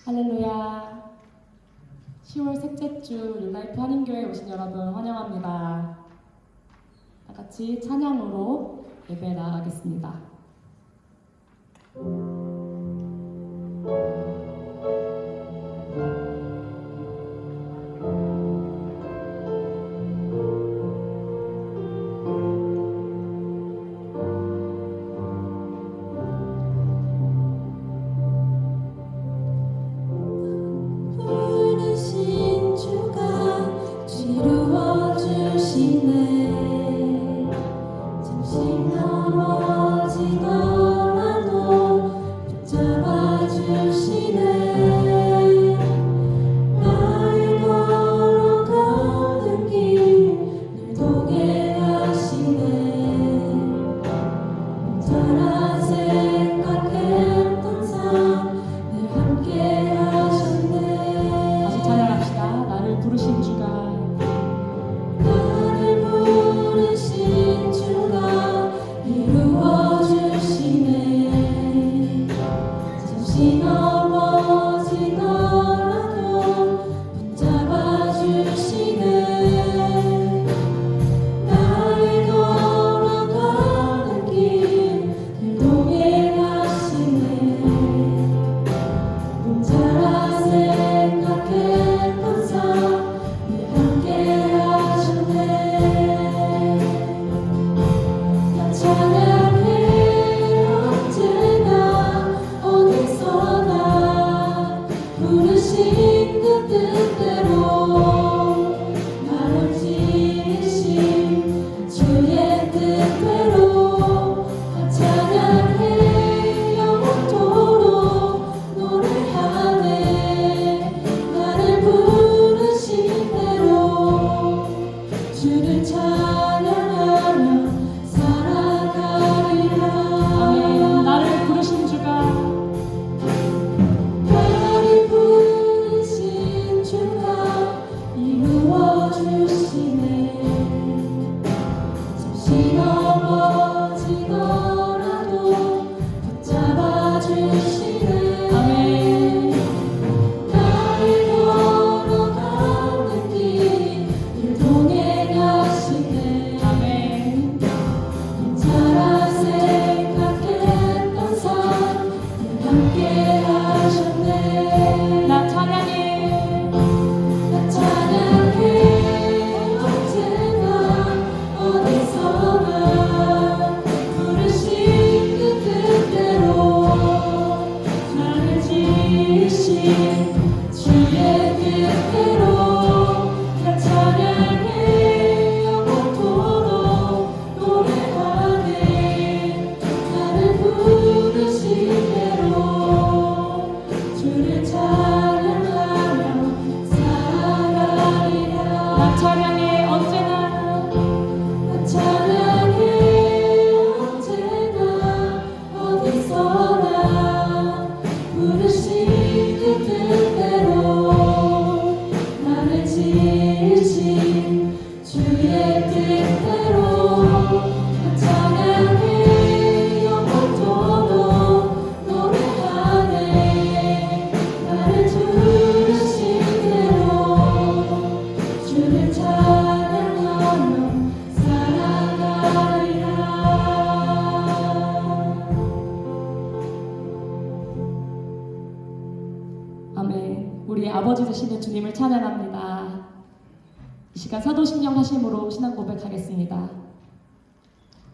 할렐루야. 10월 셋째 주 뉴라이프 한인교회에 오신 여러분 환영합니다. 다 같이 찬양으로 예배 나아가겠습니다. 우리 아버지 되시는 주님을 찬양합니다. 이 시간 사도신경 하심으로 신앙 고백하겠습니다.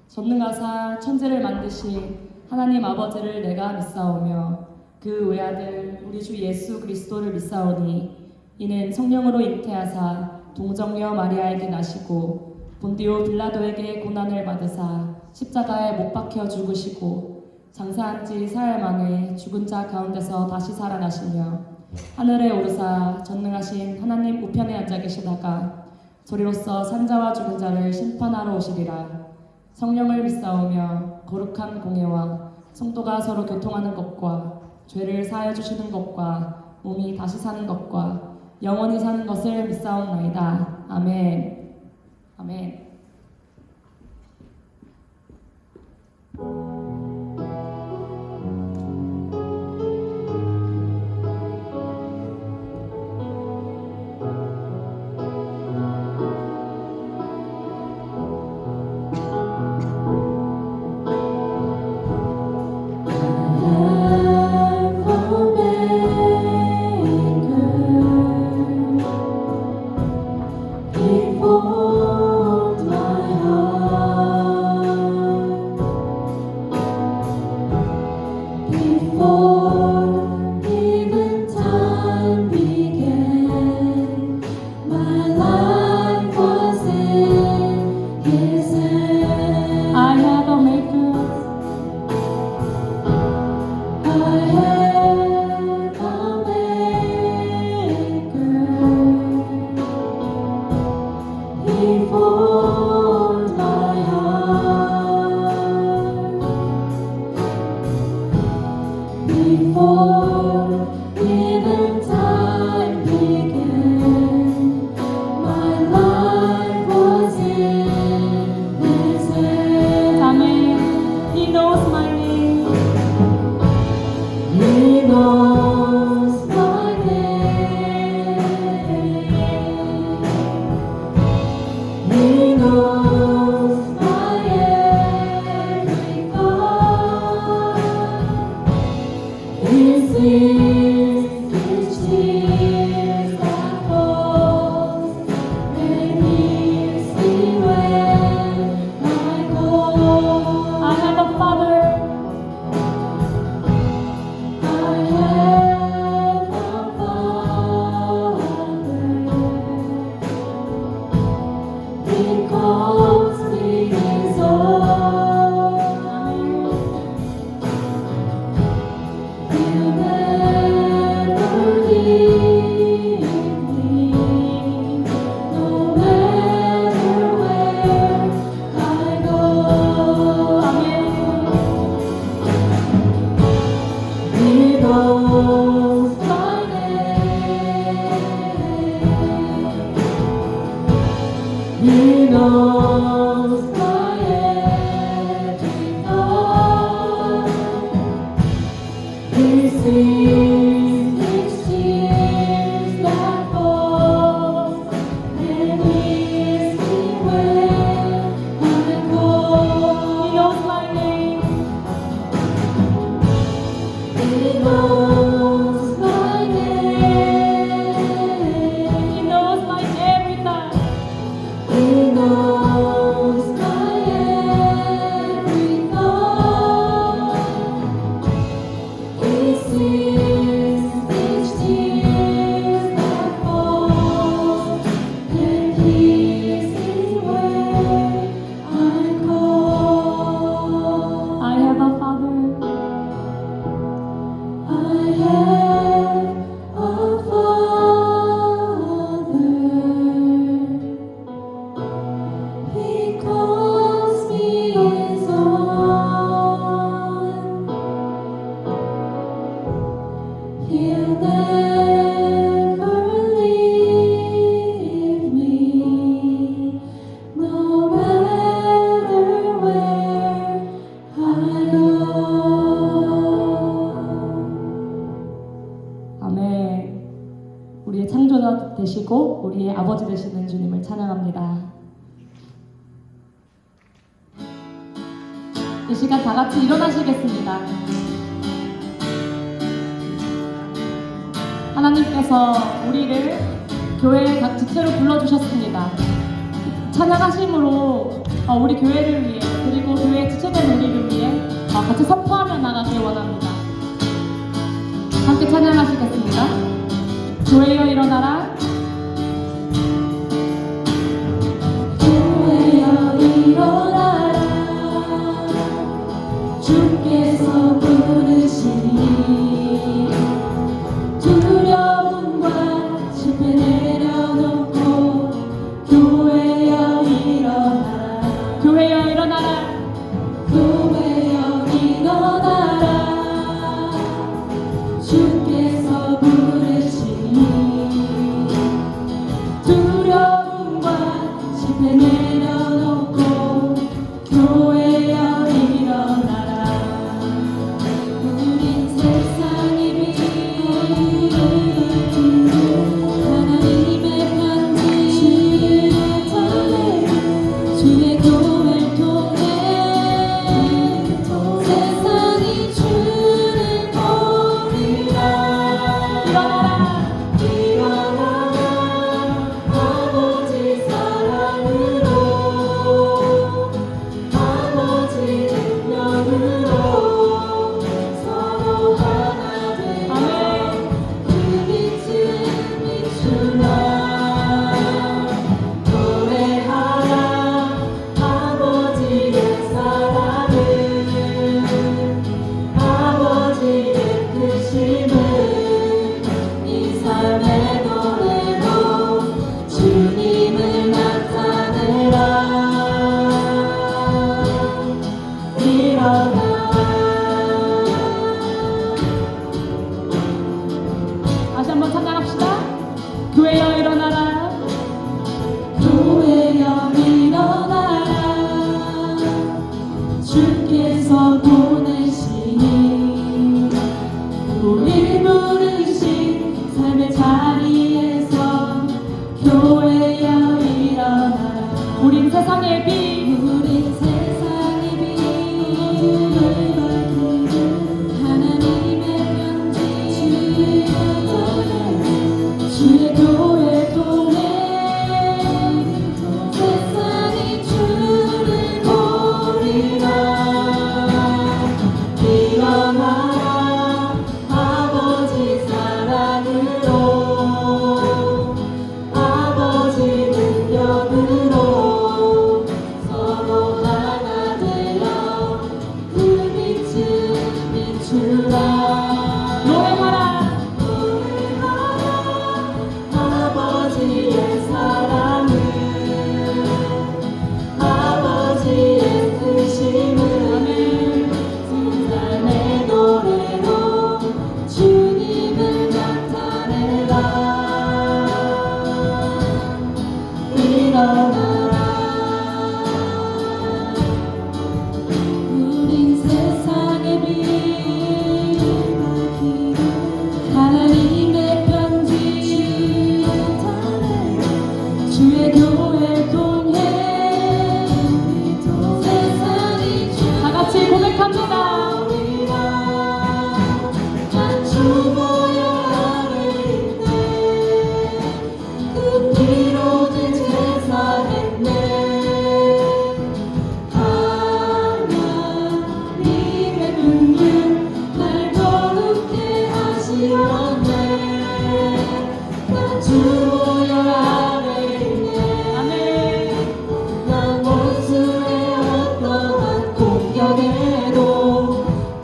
전능하사 천지를 만드신 하나님 아버지를 내가 믿사오며 그 외아들 우리 주 예수 그리스도를 믿사오니 이는 성령으로 잉태하사 동정녀 마리아에게 나시고 본디오 빌라도에게 고난을 받으사 십자가에 못 박혀 죽으시고 장사한 지 사흘 만에 죽은 자 가운데서 다시 살아나시며 하늘에 오르사 전능하신 하나님 우편에 앉아 계시다가 저리로서 산자와 죽은 자를 심판하러 오시리라. 성령을 믿사오며 거룩한 공예와 성도가 서로 교통하는 것과 죄를 사하여 주시는 것과 몸이 다시 사는 것과 영원히 사는 것을 믿사옵나이다. 아멘. 아멘. Even time began, my life was in His hand. Amen. He knows my name. He knows my name. He knows my every thought. He sees each tear that falls, and hears me when I call. I have a Father. I have a Father. He calls me His own. He'll never leave me, no matter where I go. He knows my name. He knows my every thought. He sees each tear that falls, and hears me when I call. He knows my name. He knows my name. He knows my every thought. He knows my every thought. He sees each tear that falls, and hears me when I call. I have a Father. I have a Father. He calls me His own. He'll never leave me, no matter where I go. 아멘. 우리의 창조자 되시고 우리의 아버지 되시는 주님을 찬양합니다. 이 시간 다 같이 일어나시겠습니다. 하나님께서 우리를 교회의 각 지체로 불러주셨습니다. 찬양하심으로 우리 교회를 위해 그리고 교회에 지체된 우리를 위해 같이 선포하며 나가길 원합니다. 함께 찬양하시겠습니다. 교회여 일어나라. 교회여 일어나라. 주께서 부르시니 두려움과 실패 내려놓고 교회여 일어나라. 교회여 일어나라. 교회여 일어나라. 주께서 부르시니 한번 찬양합시다. 교회여 일어나라. 교회여 일어나라. 주께서 보내시니 우리 부르신 삶의 자리에서 교회여 일어나라. 우린 세상의 빛, 우린 세상의 빛, 하나님의 편지, 주의 교회 통해 세상이 주를 보리라. 일어나라 아버지 사랑으로, 아버지 능력으로 서로 하나 되어 그 빛을 비추라. 노래하라. 아버지의 사랑을, 아버지의 뜻임을 삶의 노래로 주님을 나타내라. 일어나라. 우린 세상의 빛, 하나님의 편지, 주의 교회 통해 세상이 다 같이 고백합니다. 난 주보여 아래 있네. 그 피로 된 제사 했네. 하나님의 긍휼 날 거룩해 하시었네. 난 주보여 아래 있네. 아멘. 난 원수의 어떠한 공격에도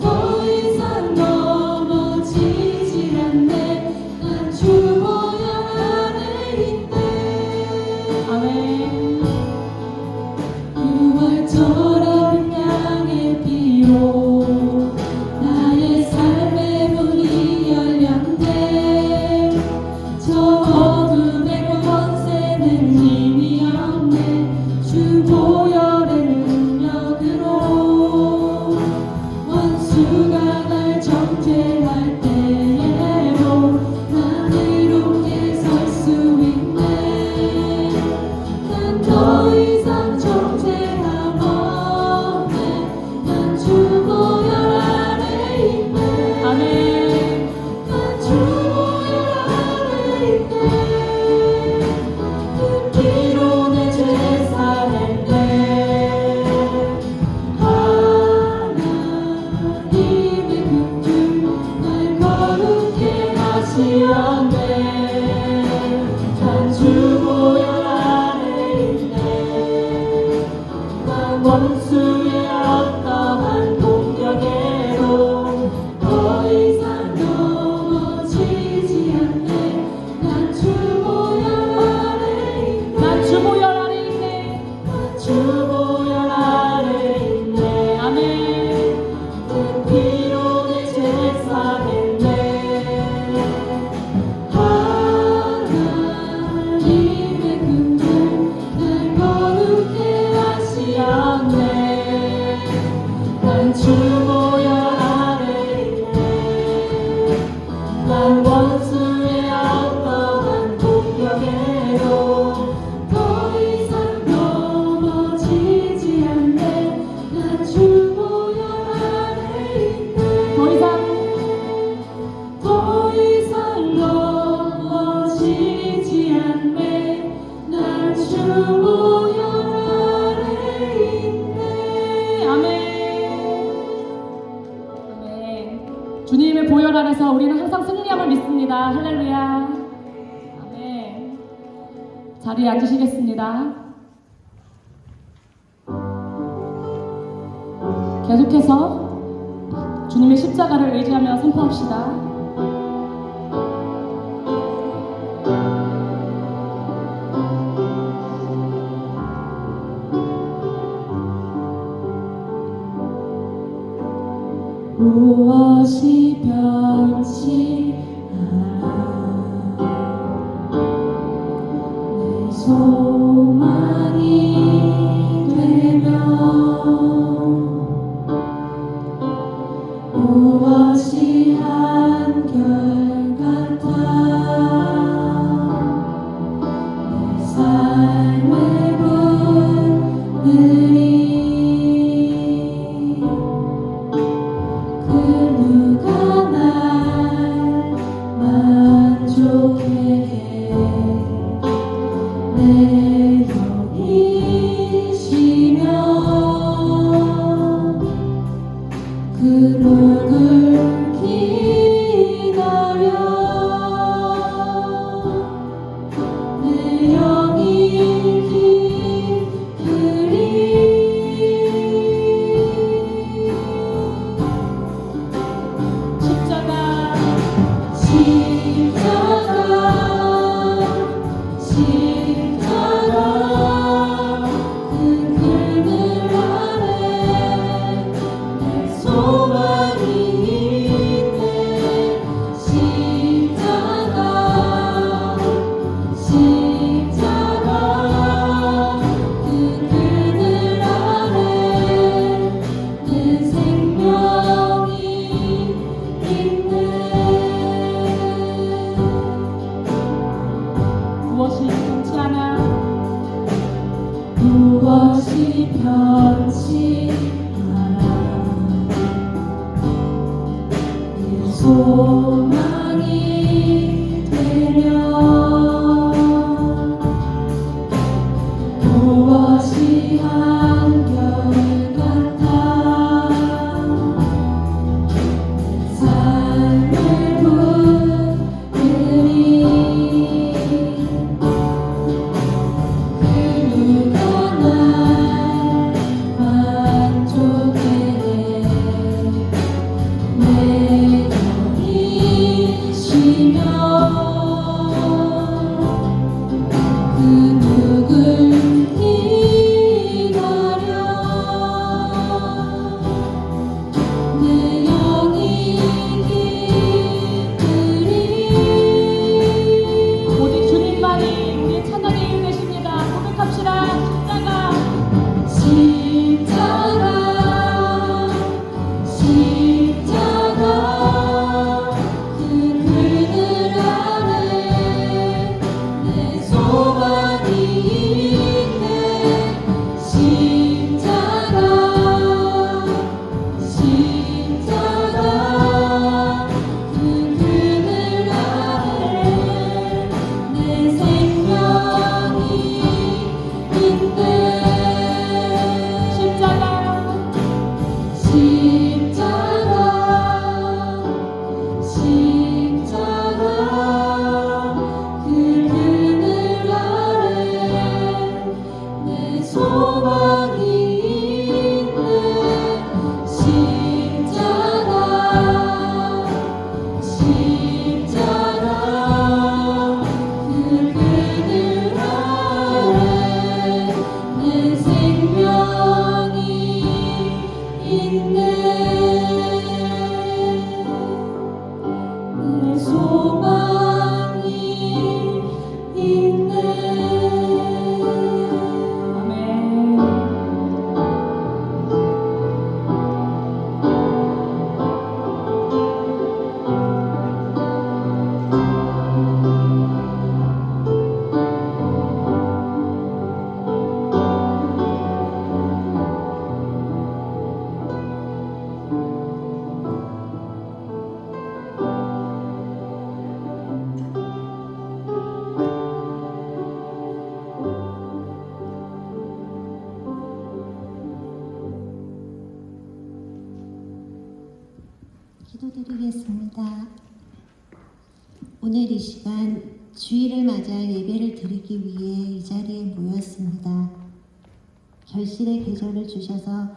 더 이상 넘어지지 않네. 난 주보혈 안에 있네. 아멘. 6월처럼 양의 피로 나의 삶의 문이 열렸네. 저 어둠의 권세는 힘이 없네. 주 보혈의 능력으로 원수가 날 정죄할 때에도 난 이롭게 설 수 있네. 난 더 이상 정죄함 없네. 난 주 보혈 안에 있네. 아멘. 난 주 보혈 안에 있네. 그 피로 내 제사 했네. 하나님의 긍휼 날 거룩해 하시었네. 난 주 보혈 안에 있네. 난 원수의 어떠한 공격에도 더 이상 넘어지지 않네. 난 주 보혈 안에 있네. 난 주보혈 아래 있네. 주 보혈 안에 있네. 아멘. 그 피로 내 제사 했네. 하나님의 긍휼 날 거룩해 하시었네. 난 주 보혈 안에 있네. 난 원수의 어떠한 공격에도 더 이상 넘어지지 않네. 난 주 보혈 안에 있네. 더 이상 더 이상 넘어지지 않네. 난 주 보혈 안에 있네. 아멘. 아멘. 주님의 보혈 안에서 우리는 항상 승리함을 믿습니다. 할렐루야. 아멘. 자리에 앉으시겠습니다. 계속해서 주님의 십자가를 의지하며 선포합시다. 무엇이 변치하나 소망이 되며 무엇이 한결같아 내 삶의 분들이 그 누가 날 만족해 내 영이시며 그 누굴 기다려 내 영이 기쁘리 십자가 십자가 그 그늘 아래 내 소망이 있네 십자가 그 그늘 아래 내 생명이 있네 무엇이 변치 않아 무엇이 변치 않아 내 소망이 되려 무엇이 한결같아 내 삶의 분들이 그 누가 날 만족해 내 영이시며 그 누굴 기다려 내 영이 기쁘리 오직 주님만이 우리의 찬양의 이유 되십니다. 고백합시다. 십자가 십자가 그 그늘 아래 내 소망이 있네 십자가 그 그늘 아래 내 생명이 있네 십자가 그 그늘 아래 내 소망이 있네 십자가 그 그늘 아래 내 생명이 있네 내 소망이 있네 아멘. 기도드리겠습니다. 오늘 이 시간 주일을 맞아 예배를 드리기 위해 이 자리에 모였습니다. 결실의 계절을 주셔서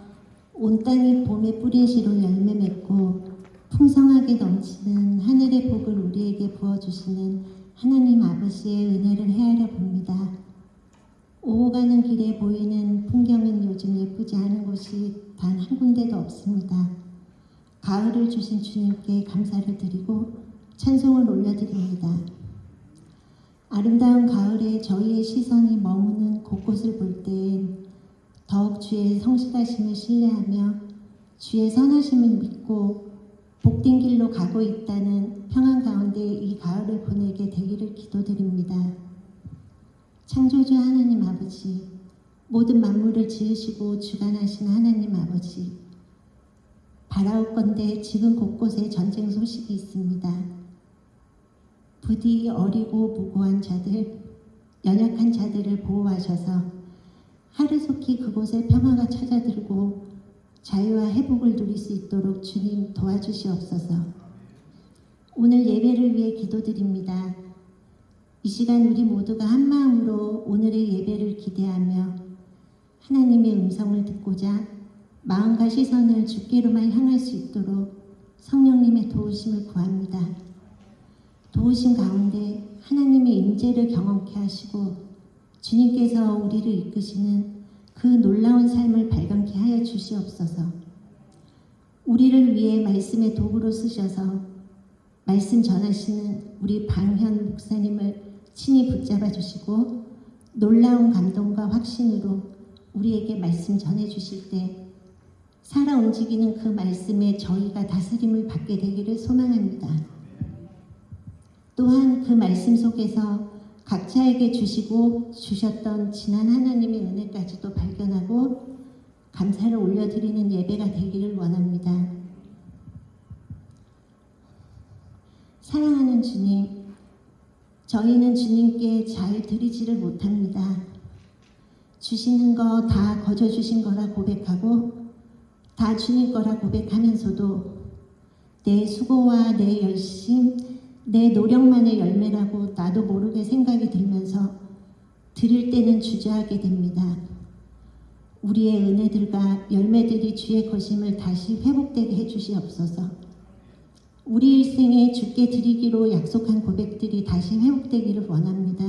온 땅이 봄에 뿌린 씨로 열매 맺고 풍성하게 넘치는 하늘의 복을 우리에게 부어주시는 하나님 아버지의 은혜를 헤아려 봅니다. 오고 가는 길에 보이는 풍경은 요즘 예쁘지 않은 곳이 단 한 군데도 없습니다. 가을을 주신 주님께 감사를 드리고 찬송을 올려드립니다. 아름다운 가을에 저희의 시선이 머무는 곳곳을 볼 때엔 더욱 주의 성실하심을 신뢰하며 주의 선하심을 믿고 복된 길로 가고 있다는 평안 가운데 이 가을을 보내게 되기를 기도드립니다. 창조주 하나님 아버지, 모든 만물을 지으시고 주관하신 하나님 아버지, 바라옵건대 지금 곳곳에 전쟁 소식이 있습니다. 부디 어리고 무고한 자들, 연약한 자들을 보호하셔서 하루속히 그곳에 평화가 찾아들고 자유와 회복을 누릴 수 있도록 주님 도와주시옵소서. 오늘 예배를 위해 기도드립니다. 이 시간 우리 모두가 한 마음으로 오늘의 예배를 기대하며 하나님의 음성을 듣고자 마음과 시선을 주께로만 향할 수 있도록 성령님의 도우심을 구합니다. 도우심 가운데 하나님의 임재를 경험케 하시고 주님께서 우리를 이끄시는 그 놀라운 삶을 발견케 하여 주시옵소서. 우리를 위해 말씀의 도구로 쓰셔서 말씀 전하시는 우리 방현 목사님을 친히 붙잡아 주시고 놀라운 감동과 확신으로 우리에게 말씀 전해 주실 때 살아 움직이는 그 말씀에 저희가 다스림을 받게 되기를 소망합니다. 또한 그 말씀 속에서 각자에게 주시고 주셨던 지난 하나님의 은혜까지도 발견하고 감사를 올려드리는 예배가 되기를 원합니다. 사랑하는 주님, 저희는 주님께 잘 드리지를 못합니다. 주시는 거 다 거저 주신 거라 고백하고 다 주님 거라 고백하면서도 내 수고와 내 열심, 내 노력만의 열매라고 나도 모르게 생각이 들면서 드릴 때는 주저하게 됩니다. 우리의 은혜들과 열매들이 주의 것임을 다시 회복되게 해주시옵소서. 우리 일생에 주께 드리기로 약속한 고백들이 다시 회복되기를 원합니다.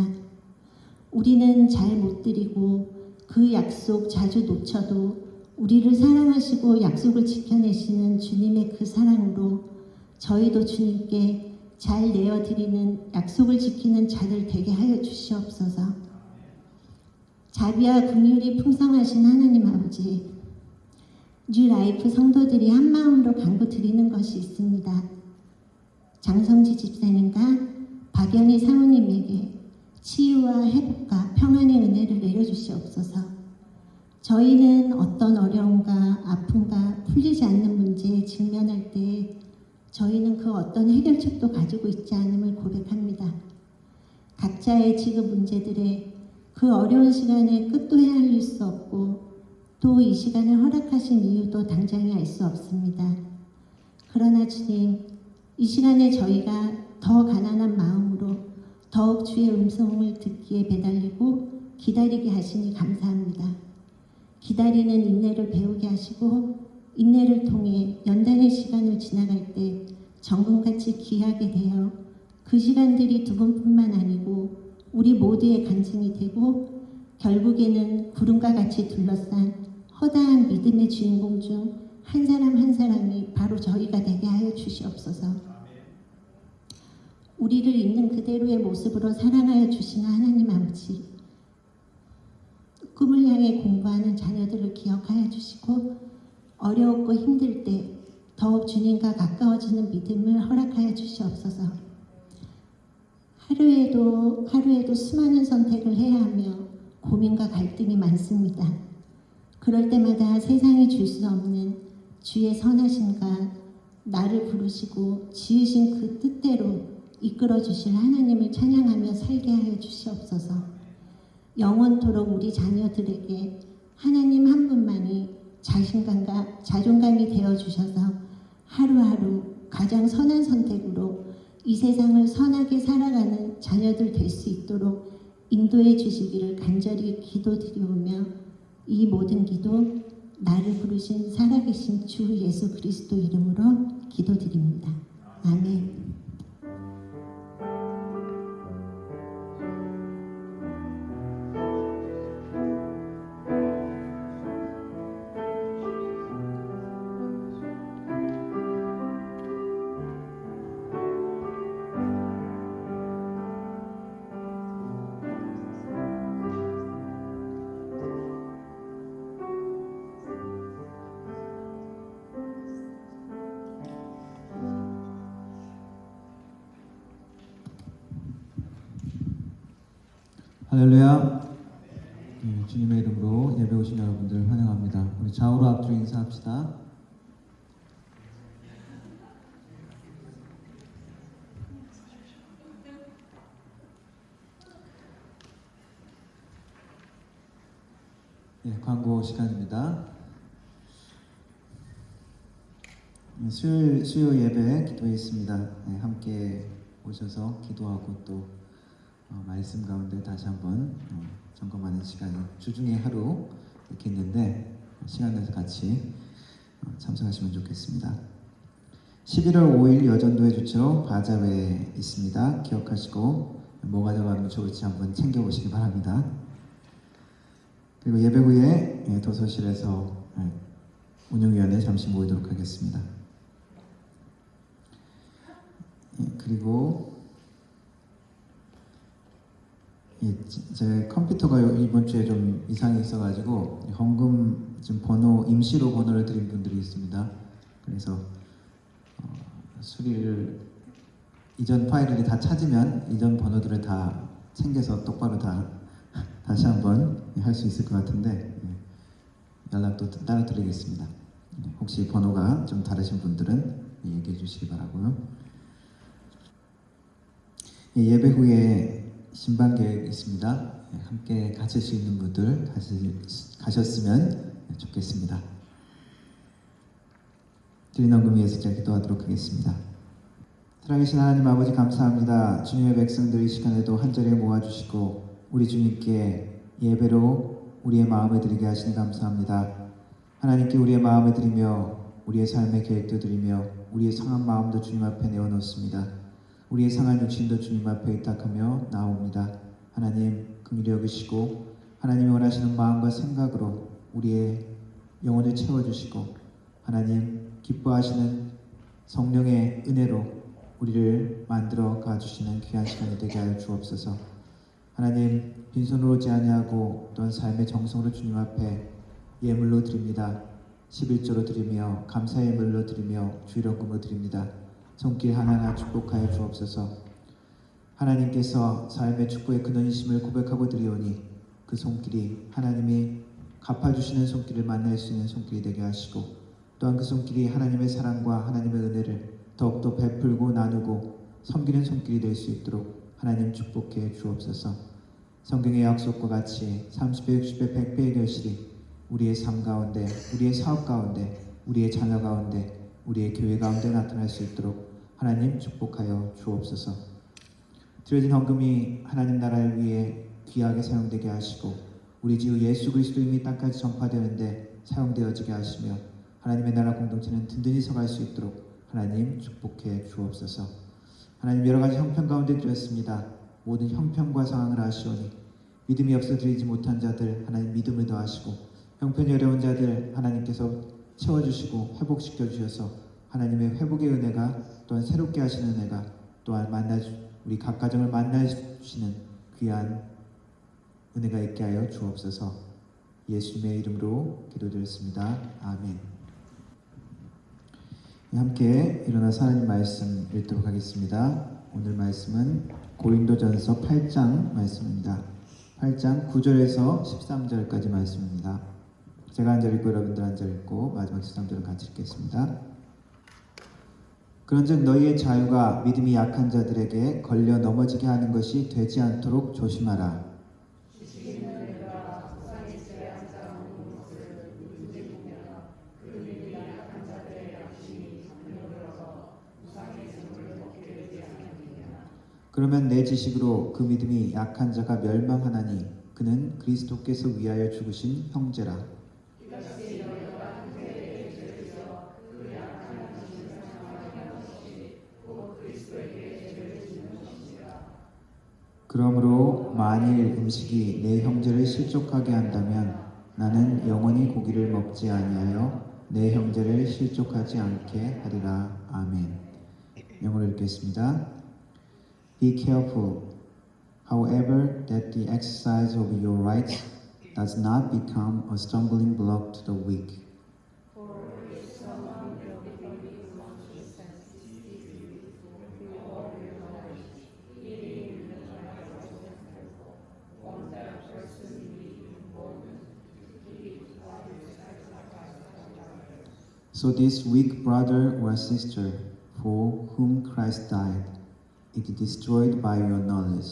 우리는 잘 못 드리고 그 약속 자주 놓쳐도 우리를 사랑하시고 약속을 지켜내시는 주님의 그 사랑으로 저희도 주님께 잘 내어드리는 약속을 지키는 자들 되게 하여 주시옵소서. 자비와 긍휼이 풍성하신 하나님 아버지, 뉴라이프 성도들이 한 마음으로 간구 드리는 것이 있습니다. 장성지 집사님과 박연희 사모님에게 치유와 회복과 평안의 은혜를 내려주시옵소서. 저희는 어떤 어려움과 아픔과 풀리지 않는 문제에 직면할 때 저희는 그 어떤 해결책도 가지고 있지 않음을 고백합니다. 각자의 지금 문제들에 그 어려운 시간에 끝도 헤아릴 수 없고 또 이 시간을 허락하신 이유도 당장에 알 수 없습니다. 그러나 주님, 이 시간에 저희가 더 가난한 마음으로 더욱 주의 음성을 듣기에 매달리고 기다리게 하시니 감사합니다. 기다리는 인내를 배우게 하시고 인내를 통해 연단의 시간을 지나갈 때 정금같이 귀하게 되어 그 시간들이 두 번뿐만 아니고 우리 모두의 간증이 되고 결국에는 구름과 같이 둘러싼 허다한 믿음의 주인공 중 한 사람 한 사람이 바로 저희가 되게 하여 주시옵소서. 우리를 있는 그대로의 모습으로 사랑하여 주시는 하나님 아버지, 꿈을 향해 공부하는 자녀들을 기억하여 주시고 어려웠고 힘들 때 더욱 주님과 가까워지는 믿음을 허락하여 주시옵소서. 하루에도 수많은 선택을 해야 하며 고민과 갈등이 많습니다. 그럴 때마다 세상이 줄 수 없는 주의 선하심과 나를 부르시고 지으신 그 뜻대로 이끌어 주실 하나님을 찬양하며 살게 하여 주시옵소서. 영원토록 우리 자녀들에게 하나님 한 분만이 자신감과 자존감이 되어 주셔서 하루하루 가장 선한 선택으로 이 세상을 선하게 살아가는 자녀들 될 수 있도록 인도해 주시기를 간절히 기도드리오며 이 모든 기도 나를 부르신 살아계신 주 예수 그리스도 이름으로 기도드립니다. 아멘. 할렐루야. 주님의 이름으로 예배 오신 여러분들 환영합니다. 우리 좌우로 앞뒤로 인사합시다. 광고 시간입니다. 수요 예배 기도회 있습니다. 함께 오셔서 기도하고 또 말씀 가운데 다시 한번 점검하는 시간이 주중에 하루 이렇게 있는데 시간 내서 같이 참석하시면 좋겠습니다. 11월 5일 여전도의 주체로 바자회 있습니다. 기억하시고 뭐가 들어가면 좋을지 한번 챙겨보시기 바랍니다. 그리고 예배 후에 도서실에서 운영위원회 잠시 모이도록 하겠습니다. 그리고 제 컴퓨터가 이번 주에 좀 이상이 있어가지고 헌금 지금 번호 임시로 번호를 드린 분들이 있습니다. 그래서 수리를 이전 파일을 다 찾으면 이전 번호들을 다 챙겨서 똑바로 다시 한번 할 수 있을 것 같은데 연락도 따로 드리겠습니다. 혹시 번호가 좀 다르신 분들은 얘기해 주시기 바라고요. 예배 후에 신방 계획 있습니다. 함께 가실 수 있는 분들 가셨으면 좋겠습니다. 드린 헌금 위해서 제가 기도하도록 하겠습니다. 살아계신 하나님 아버지 감사합니다. 주님의 백성들 이 시간에도 한자리에 모아주시고 우리 주님께 예배로 우리의 마음을 드리게 하시니 감사합니다. 하나님께 우리의 마음을 드리며 우리의 삶의 계획도 드리며 우리의 상한 마음도 주님 앞에 내어놓습니다. 우리의 상한 육신도 주님 앞에 의탁하며 나옵니다. 하나님 긍휼히 여기시고 하나님이 원하시는 마음과 생각으로 우리의 영혼을 채워주시고 하나님 기뻐하시는 성령의 은혜로 우리를 만들어 가주시는 귀한 시간이 되게 하여 주옵소서. 하나님 빈손으로 오지 아니하고 또한 삶의 정성으로 주님 앞에 예물로 드립니다. 11조로 드리며 감사의 예물로 드리며 주일헌금으로 드립니다. 손길 하나하나 축복하여 주옵소서. 하나님께서 삶의 축복의 근원이심을 고백하고 드리오니 그 손길이 하나님이 갚아주시는 손길을 만날 수 있는 손길이 되게 하시고 또한 그 손길이 하나님의 사랑과 하나님의 은혜를 더욱더 베풀고 나누고 섬기는 손길이 될 수 있도록 하나님 축복해 주옵소서. 성경의 약속과 같이 30배, 60배, 100배의 결실이 우리의 삶 가운데, 우리의 사업 가운데, 우리의 자녀 가운데, 우리의 교회 가운데 나타날 수 있도록 하나님 축복하여 주옵소서. 드려진 헌금이 하나님 나라를 위해 귀하게 사용되게 하시고 우리 주 예수 그리스도 이미 땅까지 전파되는데 사용되어지게 하시며 하나님의 나라 공동체는 든든히 서갈 수 있도록 하나님 축복해 주옵소서. 하나님 여러 가지 형편 가운데 드렸습니다. 모든 형편과 상황을 아시오니 믿음이 없어 드리지 못한 자들 하나님 믿음을 더하시고 형편이 어려운 자들 하나님께서 채워주시고 회복시켜 주셔서 하나님의 회복의 은혜가 또한 새롭게 하시는 은혜가 또한 우리 각 가정을 만나주시는 귀한 은혜가 있게 하여 주옵소서. 예수님의 이름으로 기도드렸습니다. 아멘. 함께 일어나서 하나님 말씀 읽도록 하겠습니다. 오늘 말씀은 고린도전서 8장 말씀입니다. 8장 9절에서 13절까지 말씀입니다. 제가 한 절 읽고 여러분들 한 절 읽고 마지막 13절을 같이 읽겠습니다. 그런즉 너희의 자유가 믿음이 약한 자들에게 걸려 넘어지게 하는 것이 되지 않도록 조심하라. 그러면 내 지식으로 그 믿음이 약한 자가 멸망하나니 그는 그리스도께서 위하여 죽으신 형제라. 그러므로 만일 음식이 내 형제를 실족하게 한다면 나는 영원히 고기를 먹지 아니하여 내 형제를 실족하지 않게 하리라. 아멘. 영어로 읽겠습니다. Be careful, however, that the exercise of your rights does not become a stumbling block to the weak. So this weak brother or sister for whom Christ died is destroyed by your knowledge.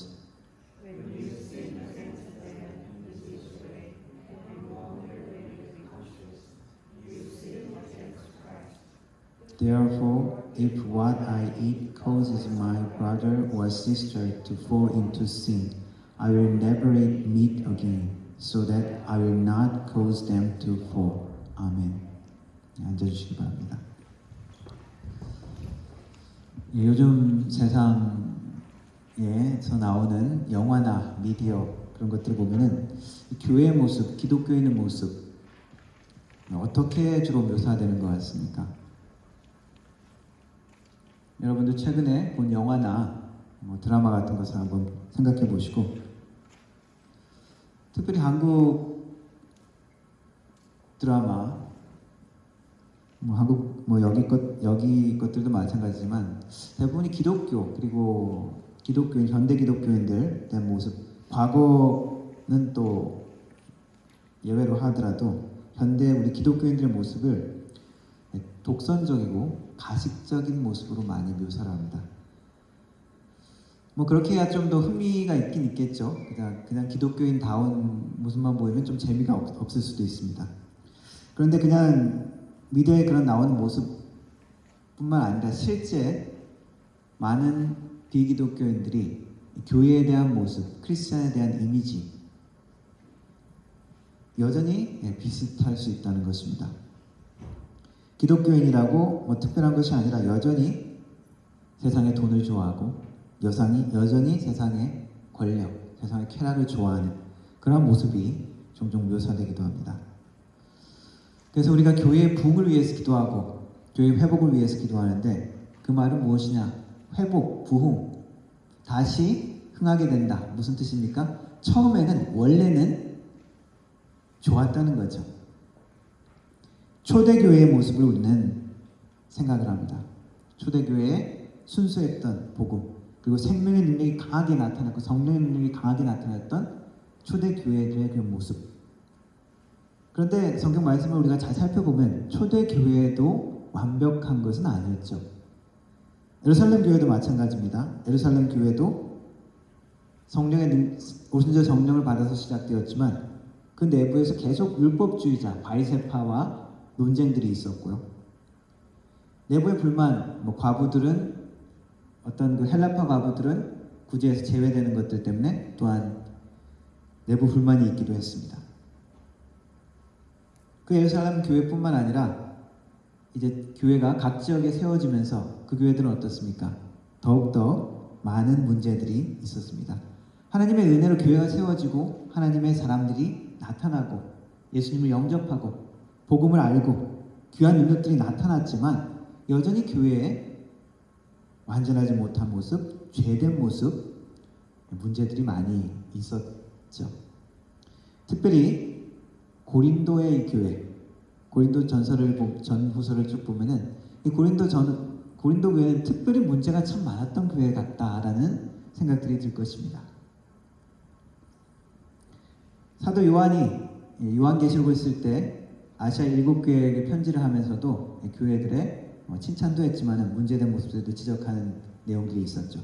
Therefore, if what I eat causes my brother or sister to fall into sin, I will never eat meat again, so that I will not cause them to fall. 아멘. 앉아주시기 바랍니다. 요즘 세상에서 나오는 영화나 미디어 그런 것들을 보면은 교회의 모습, 기독교인의 모습 어떻게 주로 묘사되는 것 같습니까? 여러분도 최근에 본 영화나 드라마 같은 것을 한번 생각해 보시고, 특별히 한국 드라마, 한국 여기 것들도 마찬가지지만 대부분이 기독교 그리고 기독교인 현대 기독교인들 된 모습, 과거는 또 예외로 하더라도 현대 우리 기독교인들의 모습을 독선적이고 가식적인 모습으로 많이 묘사를 합니다. 그렇게 해야 좀 더 흥미가 있긴 있겠죠. 그냥 기독교인다운 모습만 보이면 좀 재미가 없을 수도 있습니다. 그런데 그냥 미디어에 그런 나오는 모습뿐만 아니라 실제 많은 비기독교인들이 교회에 대한 모습, 크리스찬에 대한 이미지 여전히 비슷할 수 있다는 것입니다. 기독교인이라고 특별한 것이 아니라 여전히 세상의 돈을 좋아하고 여전히 세상의 권력, 세상의 쾌락을 좋아하는 그런 모습이 종종 묘사되기도 합니다. 그래서 우리가 교회의 부흥을 위해서 기도하고 교회의 회복을 위해서 기도하는데 그 말은 무엇이냐? 회복, 부흥, 다시 흥하게 된다. 무슨 뜻입니까? 원래는 좋았다는 거죠. 초대교회의 모습을 우리는 생각을 합니다. 초대교회의 순수했던 복음, 그리고 생명의 능력이 강하게 나타났고 성령의 능력이 강하게 나타났던 초대교회들의 그 모습. 그런데 성경 말씀을 우리가 잘 살펴보면 초대교회도 완벽한 것은 아니었죠. 예루살렘 교회도 마찬가지입니다. 예루살렘 교회도 오순절 성령을 받아서 시작되었지만 그 내부에서 계속 율법주의자, 바리새파와 논쟁들이 있었고요. 내부의 불만, 과부들은 어떤 그 헬라파 과부들은 구제에서 제외되는 것들 때문에 또한 내부 불만이 있기도 했습니다. 그 예루살렘 교회뿐만 아니라 이제 교회가 각 지역에 세워지면서 그 교회들은 어떻습니까? 더욱더 많은 문제들이 있었습니다. 하나님의 은혜로 교회가 세워지고 하나님의 사람들이 나타나고 예수님을 영접하고 복음을 알고 귀한 능력들이 나타났지만 여전히 교회에 완전하지 못한 모습, 죄된 모습, 문제들이 많이 있었죠. 특별히 고린도의 이 교회, 고린도 전후서를 쭉 보면은 이 고린도 교회는 특별히 문제가 참 많았던 교회 같다라는 생각들이 들 것입니다. 사도 요한이 요한계시록을 쓸 때 아시아 7교회에게 편지를 하면서도 교회들의 칭찬도 했지만 문제된 모습들도 지적하는 내용들이 있었죠.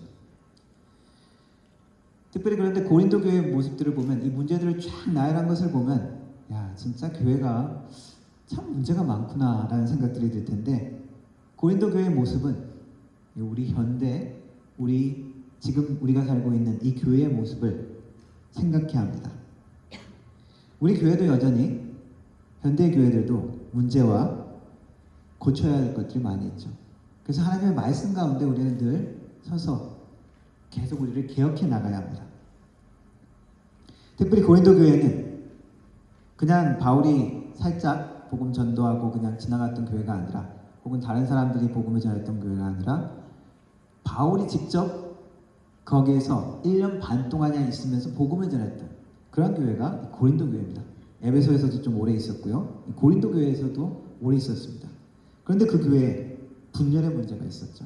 특별히 그런데 고린도 교회의 모습들을 보면 이 문제들을 쫙 나열한 것을 보면 진짜 교회가 참 문제가 많구나라는 생각들이 들 텐데 고린도 교회의 모습은 우리 현대, 지금 우리가 살고 있는 이 교회의 모습을 생각해야 합니다. 우리 교회도 여전히 현대 교회들도 문제와 고쳐야 할 것들이 많이 있죠. 그래서 하나님의 말씀 가운데 우리는 늘 서서 계속 우리를 개혁해 나가야 합니다. 특별히 고린도 교회는 그냥 바울이 살짝 복음 전도하고 그냥 지나갔던 교회가 아니라 혹은 다른 사람들이 복음을 전했던 교회가 아니라 바울이 직접 거기에서 1년 반 동안이나 있으면서 복음을 전했던 그런 교회가 고린도 교회입니다. 에베소에서도 좀 오래 있었고요. 고린도 교회에서도 오래 있었습니다. 그런데 그 교회에 분열의 문제가 있었죠.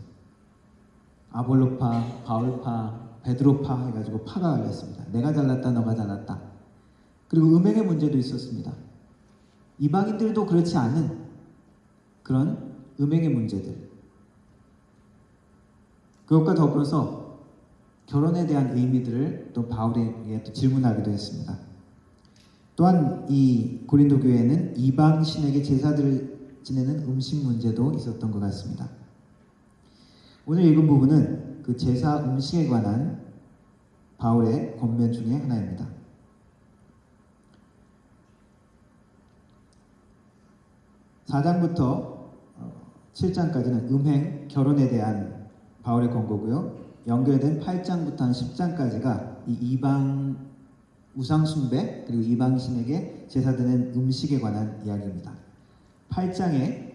아볼로파, 바울파, 베드로파 해가지고 파가 갈렸습니다. 내가 잘났다, 너가 잘났다. 그리고 음행의 문제도 있었습니다. 이방인들도 그렇지 않은 그런 음행의 문제들, 그것과 더불어서 결혼에 대한 의미들을 또 바울에게 또 질문하기도 했습니다. 또한 이 고린도 교회에는 이방 신에게 제사들을 지내는 음식 문제도 있었던 것 같습니다. 오늘 읽은 부분은 그 제사 음식에 관한 바울의 권면 중에 하나입니다. 4장부터 7장까지는 음행, 결혼에 대한 바울의 권고고요. 연결된 8장부터 한 10장까지가 이 이방 우상 숭배 그리고 이방 신에게 제사드는 음식에 관한 이야기입니다. 8장에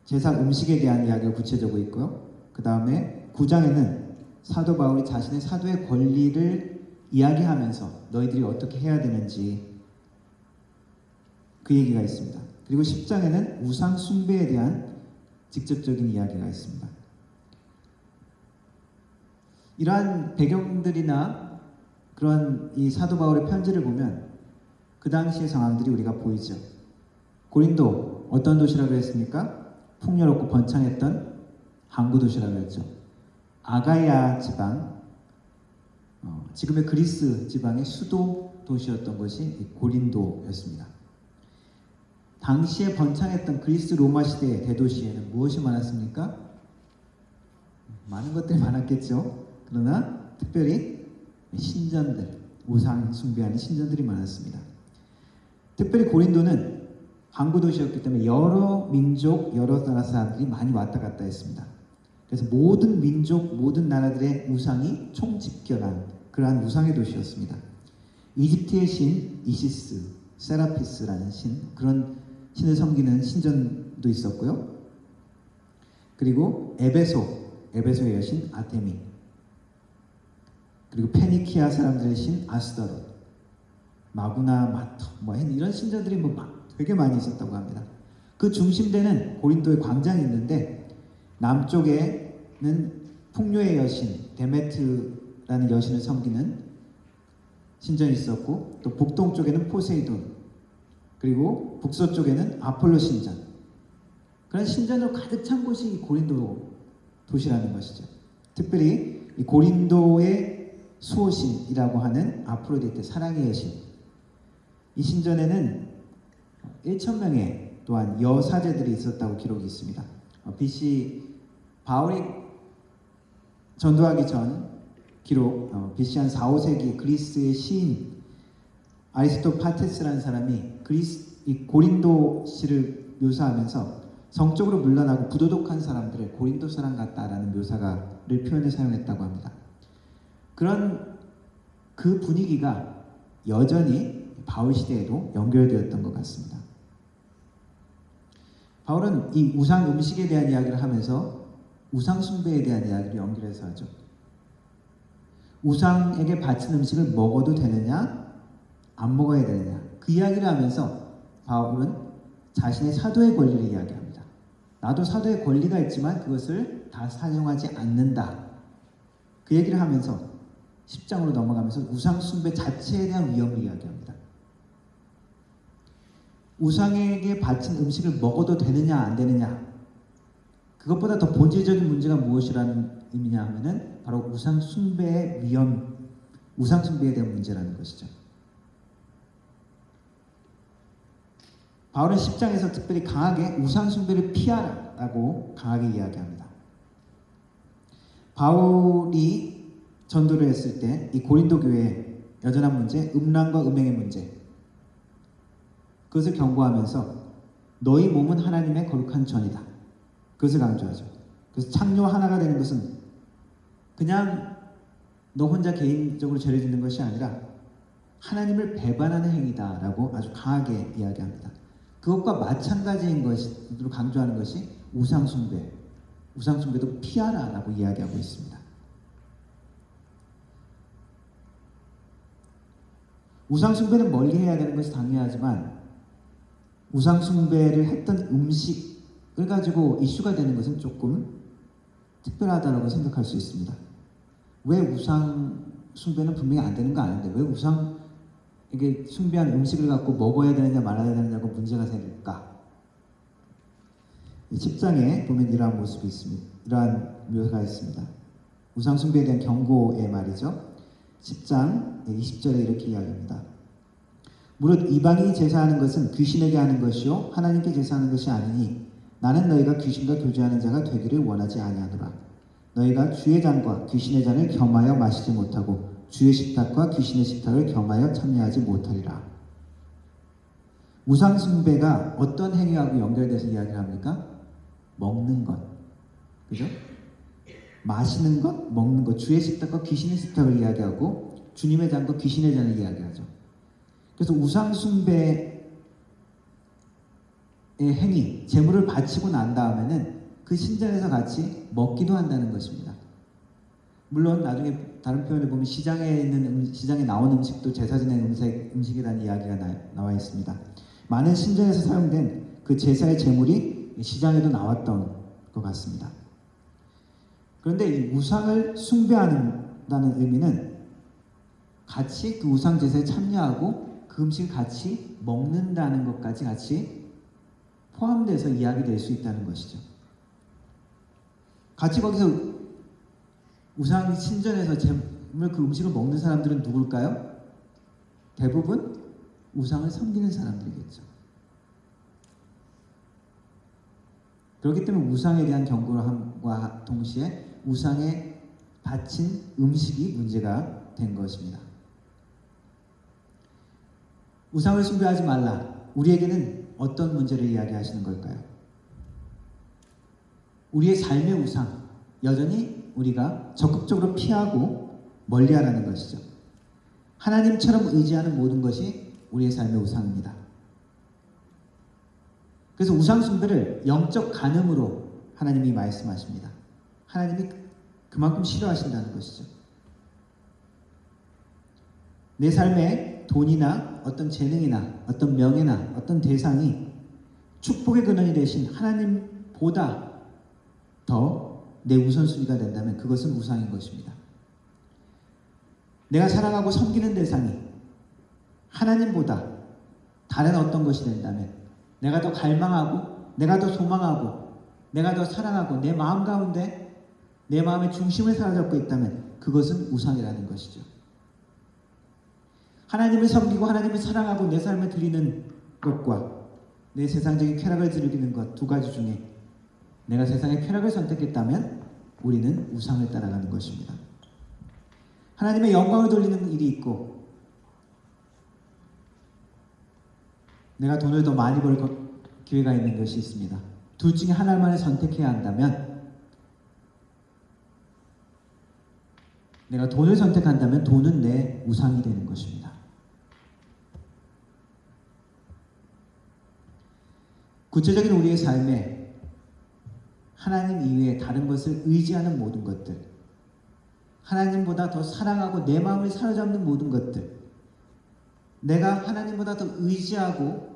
제사 음식에 대한 이야기가 구체적으로 있고요. 그 다음에 9장에는 사도 바울이 자신의 사도의 권리를 이야기하면서 너희들이 어떻게 해야 되는지 그 얘기가 있습니다. 그리고 10장에는 우상 숭배에 대한 직접적인 이야기가 있습니다. 이러한 배경들이나 그런 이 사도 바울의 편지를 보면 그 당시의 상황들이 우리가 보이죠. 고린도 어떤 도시라고 했습니까? 풍요롭고 번창했던 항구 도시라고 했죠. 아가야 지방, 지금의 그리스 지방의 수도 도시였던 것이 고린도였습니다. 당시에 번창했던 그리스 로마 시대의 대도시에는 무엇이 많았습니까? 많은 것들이 많았겠죠. 그러나 특별히 신전들, 우상 숭배하는 신전들이 많았습니다. 특별히 고린도는 항구 도시였기 때문에 여러 민족, 여러 나라 사람들이 많이 왔다 갔다 했습니다. 그래서 모든 민족, 모든 나라들의 우상이 총집결한 그러한 우상의 도시였습니다. 이집트의 신 이시스, 세라피스라는 그런 신을 섬기는 신전도 있었고요. 그리고 에베소의 여신 아테미, 그리고 페니키아 사람들의 신 아스타롯, 마구나 마터 이런 신전들이 되게 많이 있었다고 합니다. 그 중심되는 고린도의 광장이 있는데 남쪽에는 풍요의 여신 데메트라는 여신을 섬기는 신전이 있었고, 또 북동쪽에는 포세이돈, 그리고 북서쪽에는 아폴로 신전, 그런 신전으로 가득 찬 곳이 고린도 도시라는 것이죠. 특별히 이 고린도의 수호신이라고 하는 아프로디테, 사랑의 여신, 이 신전에는 1,000명의 또한 여사제들이 있었다고 기록이 있습니다. BC 바울이 전도하기 전 기록, BC 한 4, 5세기 그리스의 시인 아리스토파테스라는 사람이 이 고린도시를 묘사하면서 성적으로 물러나고 부도덕한 사람들을 고린도 사람 같다라는 묘사를 표현을 사용했다고 합니다. 그런 그 분위기가 여전히 바울 시대에도 연결되었던 것 같습니다. 바울은 이 우상 음식에 대한 이야기를 하면서 우상 숭배에 대한 이야기를 연결해서 하죠. 우상에게 바친 음식을 먹어도 되느냐, 안 먹어야 되느냐, 그 이야기를 하면서 바울은 자신의 사도의 권리를 이야기합니다. 나도 사도의 권리가 있지만 그것을 다 사용하지 않는다. 그 얘기를 하면서 10장으로 넘어가면서 우상 숭배 자체에 대한 위험을 이야기합니다. 우상에게 바친 음식을 먹어도 되느냐 안 되느냐, 그것보다 더 본질적인 문제가 무엇이라는 의미냐 하면은 바로 우상 숭배의 위험, 우상 숭배에 대한 문제라는 것이죠. 바울은 10장에서 특별히 강하게 우상 숭배를 피하라고 강하게 이야기합니다. 바울이 전도를 했을 때 이 고린도 교회의 여전한 문제, 음란과 음행의 문제, 그것을 경고하면서 너희 몸은 하나님의 거룩한 전이다, 그것을 강조하죠. 그래서 창녀 하나가 되는 것은 그냥 너 혼자 개인적으로 죄를 짓는 것이 아니라 하나님을 배반하는 행위다라고 아주 강하게 이야기합니다. 그것과 마찬가지인 것으로 강조하는 것이 우상숭배, 우상숭배도 피하라라고 이야기하고 있습니다. 우상숭배는 멀리 해야 되는 것이 당연하지만 우상숭배를 했던 음식을 가지고 이슈가 되는 것은 조금 특별하다고 생각할 수 있습니다. 왜 우상숭배는 분명히 안 되는 거 아닌데 왜 이게 숭배한 음식을 갖고 먹어야 되느냐 말아야 되느냐고 문제가 생길까? 10장에 보면 이러한 모습이 있습니다. 이러한 묘사가 있습니다. 우상 숭배에 대한 경고의 말이죠. 10장 20절에 이렇게 이야기합니다. 무릇 이방인이 제사하는 것은 귀신에게 하는 것이요 하나님께 제사하는 것이 아니니 나는 너희가 귀신과 교제하는 자가 되기를 원하지 아니하노라. 너희가 주의 잔과 귀신의 잔을 겸하여 마시지 못하고 주의 식탁과 귀신의 식탁을 겸하여 참여하지 못하리라. 우상 숭배가 어떤 행위하고 연결돼서 이야기를 합니까? 먹는 것, 그죠? 마시는 것, 먹는 것, 주의 식탁과 귀신의 식탁을 이야기하고 주님의 잔과 귀신의 잔을 이야기하죠. 그래서 우상 숭배의 행위, 제물을 바치고 난 다음에는 그 신전에서 같이 먹기도 한다는 것입니다. 물론 나중에 다른 표현을 보면 시장에 나온 음식도 제사 지낸 음식이라는 이야기가 나와 있습니다. 많은 신전에서 사용된 그 제사의 제물이 시장에도 나왔던 것 같습니다. 그런데 이 우상을 숭배한다는 의미는 같이 그 우상 제사에 참여하고 그 음식을 같이 먹는다는 것까지 같이 포함돼서 이야기될 수 있다는 것이죠. 같이 거기서 우상 신전에서 그 음식을 먹는 사람들은 누굴까요? 대부분 우상을 섬기는 사람들이겠죠. 그렇기 때문에 우상에 대한 경고함과 동시에 우상에 바친 음식이 문제가 된 것입니다. 우상을 숭배하지 말라. 우리에게는 어떤 문제를 이야기하시는 걸까요? 우리의 삶의 우상, 여전히 우리가 적극적으로 피하고 멀리하라는 것이죠. 하나님처럼 의지하는 모든 것이 우리의 삶의 우상입니다. 그래서 우상 숭배를 영적 간음으로 하나님이 말씀하십니다. 하나님이 그만큼 싫어하신다는 것이죠. 내 삶에 돈이나 어떤 재능이나 어떤 명예나 어떤 대상이 축복의 근원이 되신 하나님보다 더 내 우선순위가 된다면 그것은 우상인 것입니다. 내가 사랑하고 섬기는 대상이 하나님보다 다른 어떤 것이 된다면 내가 더 갈망하고 내가 더 소망하고 내가 더 사랑하고 내 마음 가운데 내 마음의 중심을 사로잡고 있다면 그것은 우상이라는 것이죠. 하나님을 섬기고 하나님을 사랑하고 내 삶을 드리는 것과 내 세상적인 쾌락을 즐기는 것 두 가지 중에 내가 세상의 쾌락을 선택했다면 우리는 우상을 따라가는 것입니다. 하나님의 영광을 돌리는 일이 있고 내가 돈을 더 많이 벌 기회가 있는 것이 있습니다. 둘 중에 하나만을 선택해야 한다면 내가 돈을 선택한다면 돈은 내 우상이 되는 것입니다. 구체적인 우리의 삶에 하나님 이외에 다른 것을 의지하는 모든 것들, 하나님보다 더 사랑하고 내 마음을 사로잡는 모든 것들, 내가 하나님보다 더 의지하고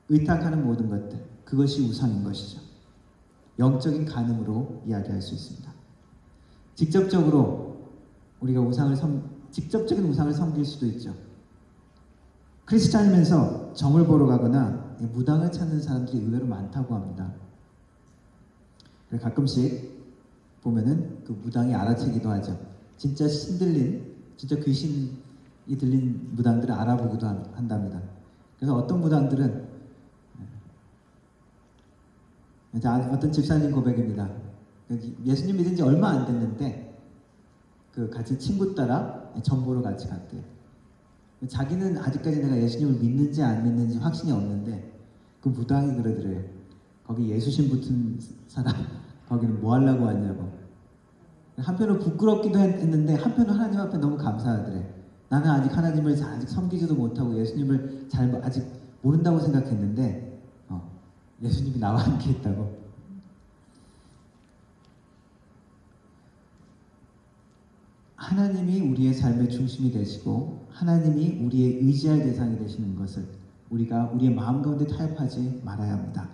의탁하는 모든 것들, 그것이 우상인 것이죠. 영적인 간음으로 이야기할 수 있습니다. 직접적으로 우리가 직접적인 우상을 섬길 수도 있죠. 크리스찬이면서 점을 보러 가거나 무당을 찾는 사람들이 의외로 많다고 합니다. 가끔씩 보면은 그 무당이 알아채기도 하죠. 진짜 진짜 귀신이 들린 무당들을 알아보기도 한답니다. 그래서 어떤 무당들은 어떤 집사님 고백입니다. 예수님 믿은 지 얼마 안 됐는데 그 같이 친구 따라 점 보러 같이 갔대요. 자기는 아직까지 내가 예수님을 믿는지 안 믿는지 확신이 없는데 그 무당이 그러더래요. 거기 예수신 붙은 사람 거기는 뭐 하려고 왔냐고. 한편으로 부끄럽기도 했는데 한편으로 하나님 앞에 너무 감사하더래. 나는 아직 하나님을 아직 섬기지도 못하고 예수님을 잘 아직 모른다고 생각했는데 예수님이 나와 함께 있다고. 하나님이 우리의 삶의 중심이 되시고 하나님이 우리의 의지할 대상이 되시는 것을 우리가 우리의 마음 가운데 타협하지 말아야 합니다.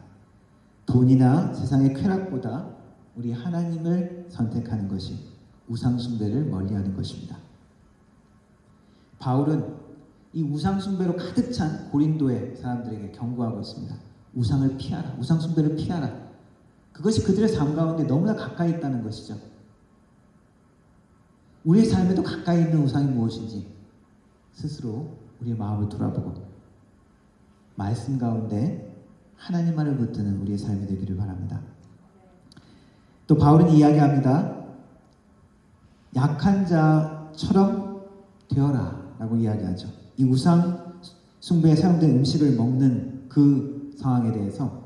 돈이나 세상의 쾌락보다 우리 하나님을 선택하는 것이 우상 숭배를 멀리하는 것입니다. 바울은 이 우상 숭배로 가득 찬 고린도의 사람들에게 경고하고 있습니다. 우상을 피하라. 우상 숭배를 피하라. 그것이 그들의 삶 가운데 너무나 가까이 있다는 것이죠. 우리의 삶에도 가까이 있는 우상이 무엇인지 스스로 우리의 마음을 돌아보고 말씀 가운데 하나님만을 붙드는 우리의 삶이 되기를 바랍니다. 또 바울은 이야기합니다. 약한 자처럼 되어라 라고 이야기하죠. 이 우상 숭배에 사용된 음식을 먹는 그 상황에 대해서,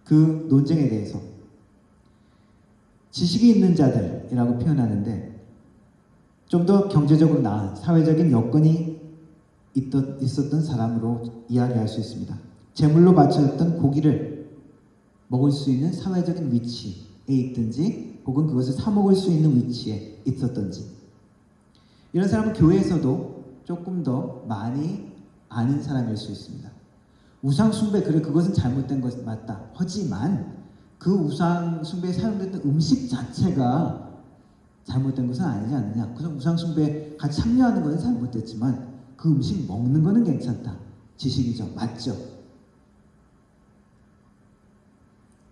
그 논쟁에 대해서 지식이 있는 자들이라고 표현하는데 좀 더 경제적으로 나은 사회적인 여건이 있었던 사람으로 이야기할 수 있습니다. 제물로 바쳐졌던 고기를 먹을 수 있는 사회적인 위치에 있든지 혹은 그것을 사 먹을 수 있는 위치에 있었던지, 이런 사람은 교회에서도 조금 더 많이 아는 사람일 수 있습니다. 우상 숭배, 그래 그것은 잘못된 것 맞다. 하지만 그 우상 숭배에 사용됐던 음식 자체가 잘못된 것은 아니지 않느냐. 그래서 우상 숭배에 같이 참여하는 것은 잘못됐지만 그 음식 먹는 것은 괜찮다. 지식이죠. 맞죠.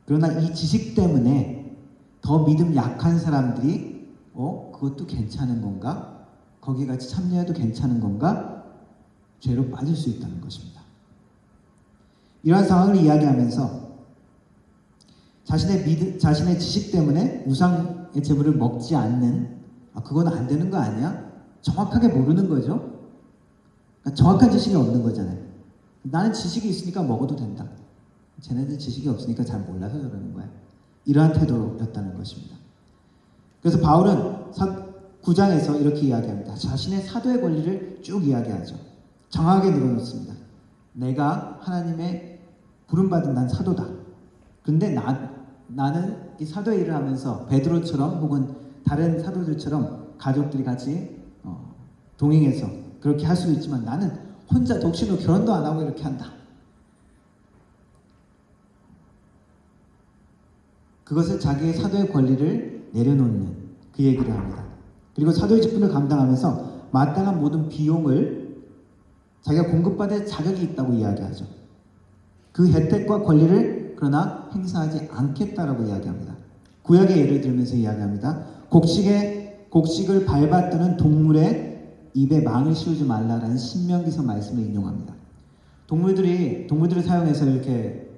그러나 이 지식 때문에 더 믿음 약한 사람들이 그것도 괜찮은 건가? 거기에 같이 참여해도 괜찮은 건가? 죄로 빠질 수 있다는 것입니다. 이러한 상황을 이야기하면서 자신의 지식 때문에 우상의 제물을 먹지 않는, 그건 안 되는 거 아니야? 정확하게 모르는 거죠. 그러니까 정확한 지식이 없는 거잖아요. 나는 지식이 있으니까 먹어도 된다. 쟤네들 지식이 없으니까 잘 몰라서 저러는 거야. 이러한 태도였다는 것입니다. 그래서 바울은 9장에서 이렇게 이야기합니다. 자신의 사도의 권리를 쭉 이야기하죠. 정확하게 늘어놓습니다. 내가 하나님의 부름받은 난 사도다. 근데 나는 이 사도의 일을 하면서 베드로처럼 혹은 다른 사도들처럼 가족들이 같이 동행해서 그렇게 할 수도 있지만 나는 혼자 독신으로 결혼도 안 하고 이렇게 한다. 그것을 자기의 사도의 권리를 내려놓는 그 얘기를 합니다. 그리고 사도의 직분을 감당하면서 마땅한 모든 비용을 자기가 공급받을 자격이 있다고 이야기하죠. 그 혜택과 권리를 그러나 행사하지 않겠다라고 이야기합니다. 구약의 예를 들면서 이야기합니다. 곡식을 밟았다는 동물의 입에 망을 씌우지 말라라는 신명기서 말씀을 인용합니다. 동물들을 사용해서 이렇게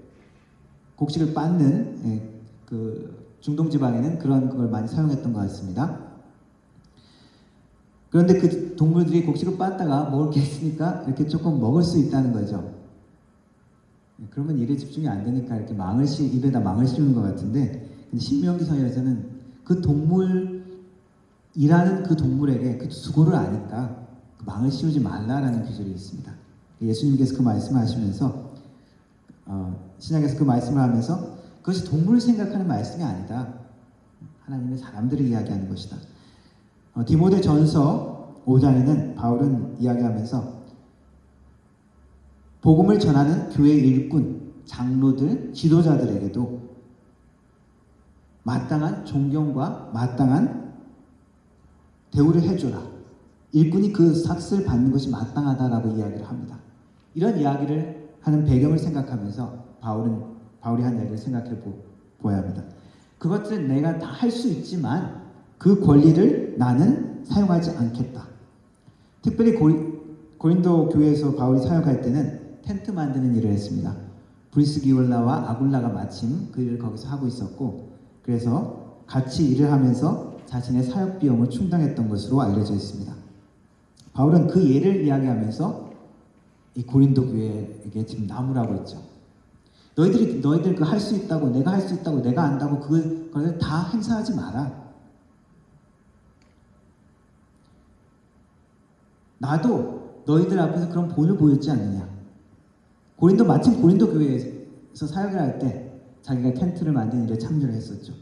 곡식을 빻는 그 중동 지방에는 그런 걸 많이 사용했던 것 같습니다. 그런데 그 동물들이 곡식을 빻다가 먹을 게 있으니까 이렇게 조금 먹을 수 있다는 거죠. 그러면 일에 집중이 안 되니까 이렇게 입에다 망을 씌우는 것 같은데, 근데 신명기서에서는 그 동물이라는 그 동물에게 그 수고를 아니까 그 망을 씌우지 말라라는 규절이 있습니다. 예수님께서 그 말씀을 하시면서 신약에서 그 말씀을 하면서 그것이 동물을 생각하는 말씀이 아니다. 하나님의 사람들을 이야기하는 것이다. 디모데 전서 5장에는 바울은 이야기하면서 복음을 전하는 교회 일꾼, 장로들, 지도자들에게도 마땅한 존경과 마땅한 대우를 해줘라. 일꾼이 그 삭스를 받는 것이 마땅하다라고 이야기를 합니다. 이런 이야기를 하는 배경을 생각하면서 바울이 한 이야기를 생각해 보아야 합니다. 그것들은 내가 다 할 수 있지만 그 권리를 나는 사용하지 않겠다. 특별히 고린도 교회에서 바울이 사역할 때는 텐트 만드는 일을 했습니다. 브리스기올라와 아굴라가 마침 그 일을 거기서 하고 있었고, 그래서 같이 일을 하면서 자신의 사역 비용을 충당했던 것으로 알려져 있습니다. 바울은 그 예를 이야기하면서 이 고린도 교회에게 지금 나무라고 했죠. 너희들 그 할 수 있다고, 내가 할 수 있다고, 내가 안다고 그걸 다 행사하지 마라. 나도 너희들 앞에서 그런 본을 보였지 않느냐. 마침 고린도 교회에서 사역을 할 때 자기가 텐트를 만드는 일에 참여를 했었죠.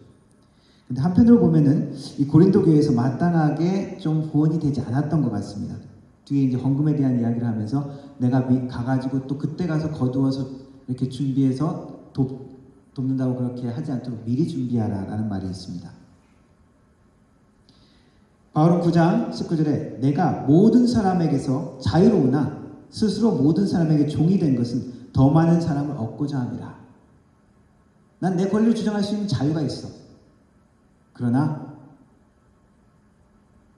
근데 한편으로 보면은 이 고린도 교회에서 마땅하게 좀 후원이 되지 않았던 것 같습니다. 뒤에 이제 헌금에 대한 이야기를 하면서 내가 가가지고 또 그때 가서 거두어서 이렇게 준비해서 돕는다고 그렇게 하지 않도록 미리 준비하라라는 말이 있습니다. 바울은 9장 19절에 내가 모든 사람에게서 자유로우나 스스로 모든 사람에게 종이 된 것은 더 많은 사람을 얻고자 함이라 난 내 권리를 주장할 수 있는 자유가 있어. 그러나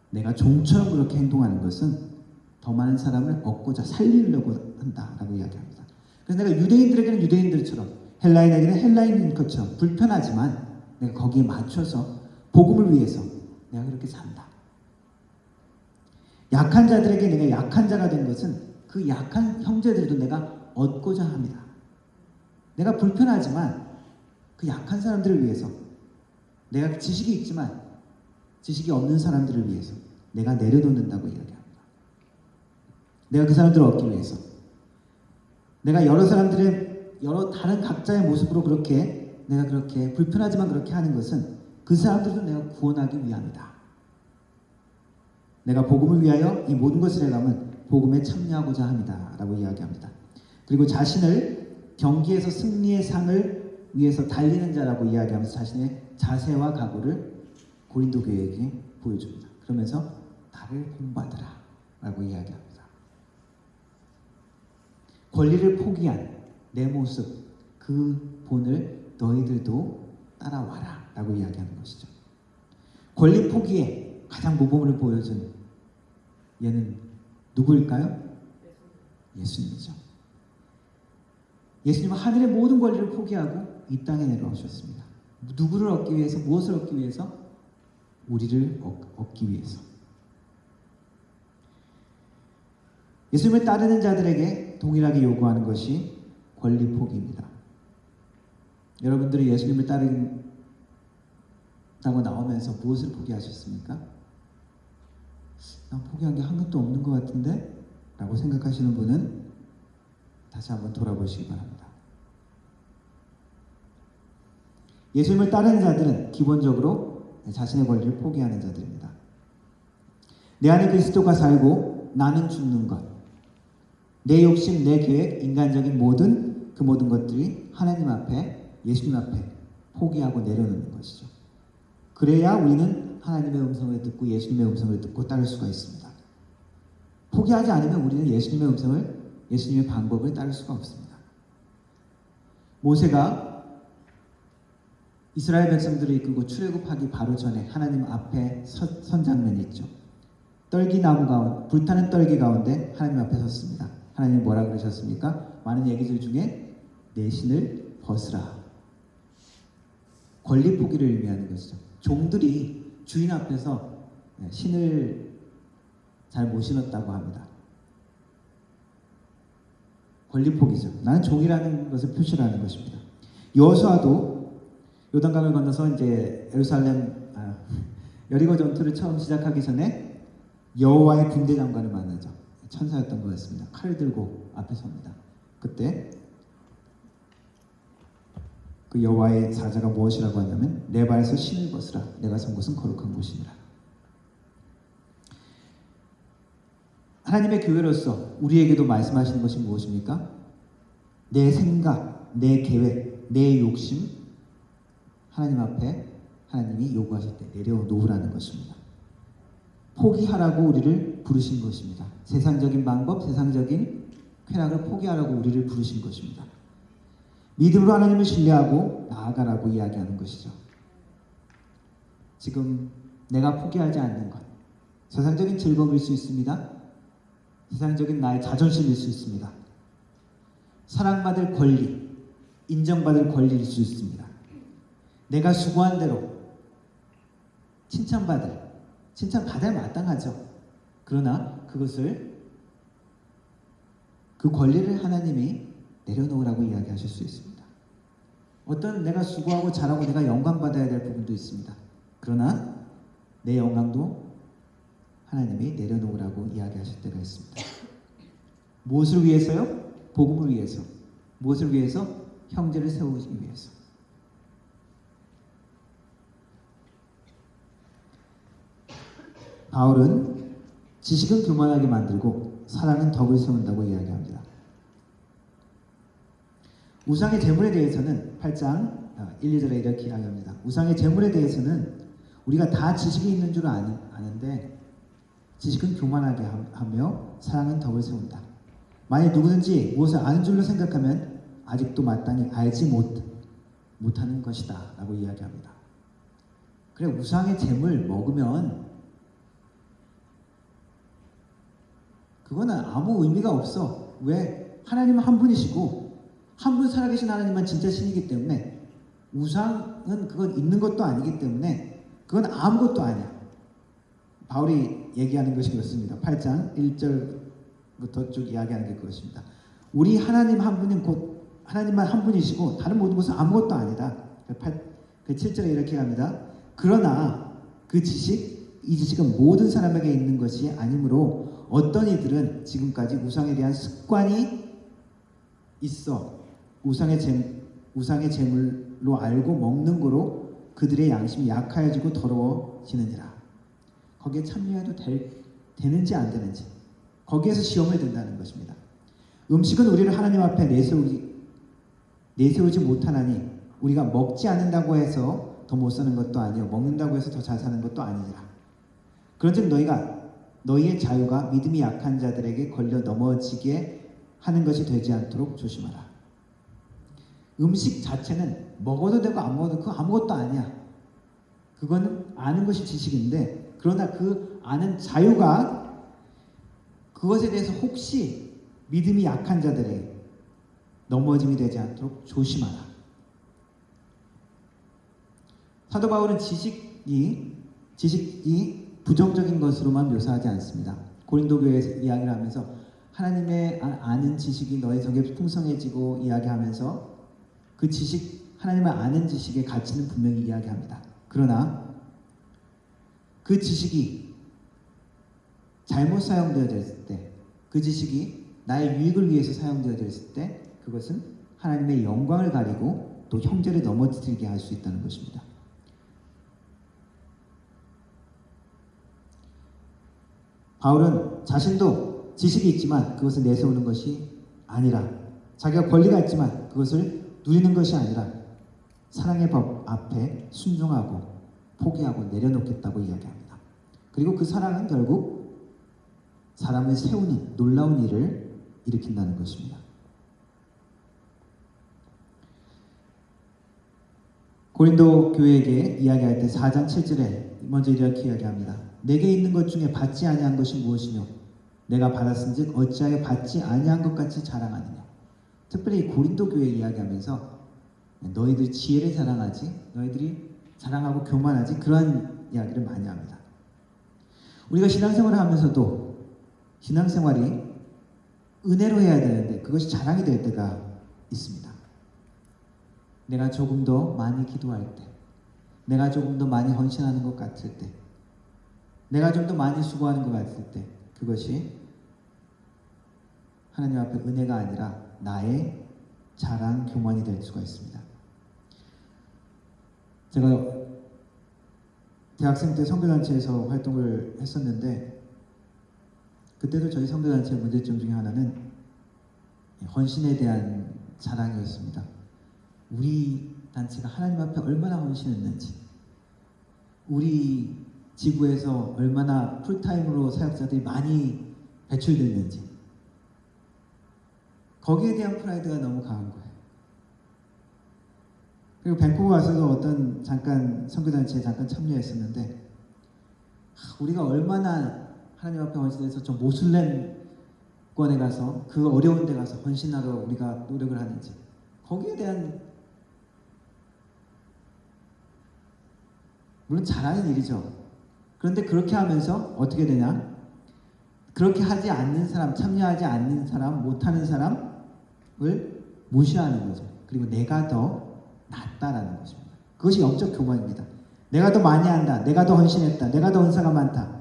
내가 종처럼 그렇게 행동하는 것은 더 많은 사람을 얻고자 살리려고 한다라고 이야기합니다. 그래서 내가 유대인들에게는 유대인들처럼 헬라인에게는 헬라인인 것처럼 불편하지만 내가 거기에 맞춰서 복음을 위해서 내가 그렇게 산다. 약한 자들에게 내가 약한 자가 된 것은 그 약한 형제들도 내가 얻고자 합니다. 내가 불편하지만 그 약한 사람들을 위해서, 내가 지식이 있지만 지식이 없는 사람들을 위해서 내가 내려놓는다고 이야기합니다. 내가 그 사람들을 얻기 위해서, 내가 여러 사람들의 여러 다른 각자의 모습으로 그렇게 내가 그렇게 불편하지만 그렇게 하는 것은 그 사람들도 내가 구원하기 위함이다. 내가 복음을 위하여 이 모든 것을 해가면 복음에 참여하고자 합니다 라고 이야기합니다. 그리고 자신을 경기에서 승리의 상을 위해서 달리는 자라고 이야기하면서 자신의 자세와 각오를 고린도 교회에게 보여줍니다. 그러면서 나를 본받으라 라고 이야기합니다. 권리를 포기한 내 모습, 그 본을 너희들도 따라와라 라고 이야기하는 것이죠. 권리 포기에 가장 모범을 보여준 얘는 누구일까요? 예수님이죠. 예수님은 하늘의 모든 권리를 포기하고 이 땅에 내려오셨습니다. 누구를 얻기 위해서, 무엇을 얻기 위해서? 우리를 얻기 위해서. 예수님을 따르는 자들에게 동일하게 요구하는 것이 권리 포기입니다. 여러분들이 예수님을 따른다고 나오면서 무엇을 포기하셨습니까? 난 포기한 게 한 것도 없는 것 같은데? 라고 생각하시는 분은 다시 한번 돌아보시기 바랍니다. 예수님을 따르는 자들은 기본적으로 자신의 권리를 포기하는 자들입니다. 내 안에 그리스도가 살고 나는 죽는 것, 내 욕심, 내 계획, 인간적인 모든 것들이 하나님 앞에, 예수님 앞에 포기하고 내려놓는 것이죠. 그래야 우리는 하나님의 음성을 듣고 예수님의 음성을 듣고 따를 수가 있습니다. 포기하지 않으면 우리는 예수님의 음성을, 예수님의 방법을 따를 수가 없습니다. 모세가 이스라엘 백성들을 이끌고 출애굽하기 바로 전에 하나님 앞에 선 장면이 있죠. 떨기나무 가운데, 불타는 떨기 가운데 하나님 앞에 섰습니다. 하나님이 뭐라 그러셨습니까? 많은 얘기들 중에 내 신을 벗으라. 권리 포기를 의미하는 것이죠. 종들이 주인 앞에서 신을 잘 못 신었다고 합니다. 권리 포기죠. 나는 종이라는 것을 표시하는 것입니다. 여호수아도 요단강을 건너서 이제 여리고 전투를 처음 시작하기 전에 여호와의 군대 장관을 만나죠. 천사였던 것 같습니다. 칼을 들고 앞에 섭니다. 그때 그 여호와의 사자가 무엇이라고 하냐면 내 발에서 신을 벗으라. 내가 선 곳은 거룩한 곳이니라. 하나님의 교회로서 우리에게도 말씀하시는 것이 무엇입니까? 내 생각, 내 계획, 내 욕심, 하나님 앞에 하나님이 요구하실 때 내려놓으라는 것입니다. 포기하라고 우리를 부르신 것입니다. 세상적인 방법, 세상적인 쾌락을 포기하라고 우리를 부르신 것입니다. 믿음으로 하나님을 신뢰하고 나아가라고 이야기하는 것이죠. 지금 내가 포기하지 않는 것, 세상적인 즐거움일 수 있습니다. 세상적인 나의 자존심일 수 있습니다. 사랑받을 권리, 인정받을 권리일 수 있습니다. 내가 수고한 대로 칭찬받아야 마땅하죠. 그러나 그 권리를 하나님이 내려놓으라고 이야기하실 수 있습니다. 어떤 내가 수고하고 잘하고 내가 영광받아야 될 부분도 있습니다. 그러나 내 영광도 하나님이 내려놓으라고 이야기하실 때가 있습니다. 무엇을 위해서요? 복음을 위해서. 무엇을 위해서? 형제를 세우기 위해서. 바울은 지식은 교만하게 만들고 사랑은 덕을 세운다고 이야기합니다. 우상의 제물에 대해서는 8장 1, 2절에 이렇게 이야기합니다. 우상의 제물에 대해서는 우리가 다 지식이 있는 줄 아는데 지식은 교만하게 하며 사랑은 덕을 세운다. 만약 누구든지 무엇을 아는 줄로 생각하면 아직도 마땅히 알지 못하는 것이다 라고 이야기합니다. 그래, 우상의 재물 먹으면 그거는 아무 의미가 없어. 왜? 하나님은 한 분이시고 한 분 살아계신 하나님만 진짜 신이기 때문에 우상은 그건 있는 것도 아니기 때문에 그건 아무것도 아니야. 바울이 얘기하는 것이 그렇습니다. 8장 1절부터 쭉 이야기하는 게 그것입니다. 우리 하나님 한 분은 곧 하나님만 한 분이시고 다른 모든 것은 아무것도 아니다. 그 7절에 이렇게 합니다. 그러나 그 지식, 이 지식은 모든 사람에게 있는 것이 아니므로 어떤 이들은 지금까지 우상에 대한 습관이 있어 우상의 제물로 알고 먹는 거로 그들의 양심이 약하여지고 더러워지느니라. 거기에 참여해도 되는지 안 되는지 거기에서 시험을 든다는 것입니다. 음식은 우리를 하나님 앞에 내세우지 못하나니 우리가 먹지 않는다고 해서 더 못 사는 것도 아니요 먹는다고 해서 더 잘 사는 것도 아니니라. 그런즉 너희의 자유가 믿음이 약한 자들에게 걸려 넘어지게 하는 것이 되지 않도록 조심하라. 음식 자체는 먹어도 되고 안 먹어도 그거 아무것도 아니야. 그거는 아는 것이 지식인데 그러나 그 아는 자유가 그것에 대해서 혹시 믿음이 약한 자들에게 넘어짐이 되지 않도록 조심하라. 사도 바울은 지식이 부정적인 것으로만 묘사하지 않습니다. 고린도 교회에서 이야기를 하면서 하나님의 아는 지식이 너희 속에 풍성해지고 이야기하면서 그 지식, 하나님을 아는 지식의 가치는 분명히 이야기합니다. 그러나 그 지식이 잘못 사용되어졌을 때, 그 지식이 나의 유익을 위해서 사용되어졌을 때 그것은 하나님의 영광을 가리고 또 형제를 넘어뜨리게 할 수 있다는 것입니다. 바울은 자신도 지식이 있지만 그것을 내세우는 것이 아니라 자기가 권리가 있지만 그것을 누리는 것이 아니라 사랑의 법 앞에 순종하고 포기하고 내려놓겠다고 이야기합니다. 그리고 그 사랑은 결국 사람을 세우는 놀라운 일을 일으킨다는 것입니다. 고린도 교회에게 이야기할 때 4장 7절에 먼저 이렇게 이야기합니다. 내게 있는 것 중에 받지 아니한 것이 무엇이뇨? 내가 받았은즉 어찌하여 받지 아니한 것 같이 자랑하느냐? 특별히 고린도 교회 이야기하면서 너희들 지혜를 자랑하지, 너희들이 자랑하고 교만하지, 그러한 이야기를 많이 합니다. 우리가 신앙생활을 하면서도 신앙생활이 은혜로 해야 되는데 그것이 자랑이 될 때가 있습니다. 내가 조금 더 많이 기도할 때, 내가 조금 더 많이 헌신하는 것 같을 때, 내가 좀 더 많이 수고하는 것 같을 때 그것이 하나님 앞에 은혜가 아니라 나의 자랑, 교만이 될 수가 있습니다. 제가 대학생 때 선교단체에서 활동을 했었는데 그때도 저희 선교단체의 문제점 중에 하나는 헌신에 대한 자랑이었습니다. 우리 단체가 하나님 앞에 얼마나 헌신했는지, 우리 지구에서 얼마나 풀타임으로 사역자들이 많이 배출됐는지, 거기에 대한 프라이드가 너무 강한 거예요. 그리고 밴쿠버 와서도 어떤 잠깐 선교단체에 잠깐 참여했었는데 우리가 얼마나 하나님 앞에 헌신해서 저 모슬렘권에 가서 그 어려운 데 가서 헌신하러 우리가 노력을 하는지, 거기에 대한, 물론 잘하는 일이죠. 그런데 그렇게 하면서 어떻게 되냐? 그렇게 하지 않는 사람, 참여하지 않는 사람, 못하는 사람을 무시하는 거죠. 그리고 내가 더 낫다라는 것입니다. 그것이 영적 교만입니다. 내가 더 많이 한다, 내가 더 헌신했다, 내가 더 은사가 많다.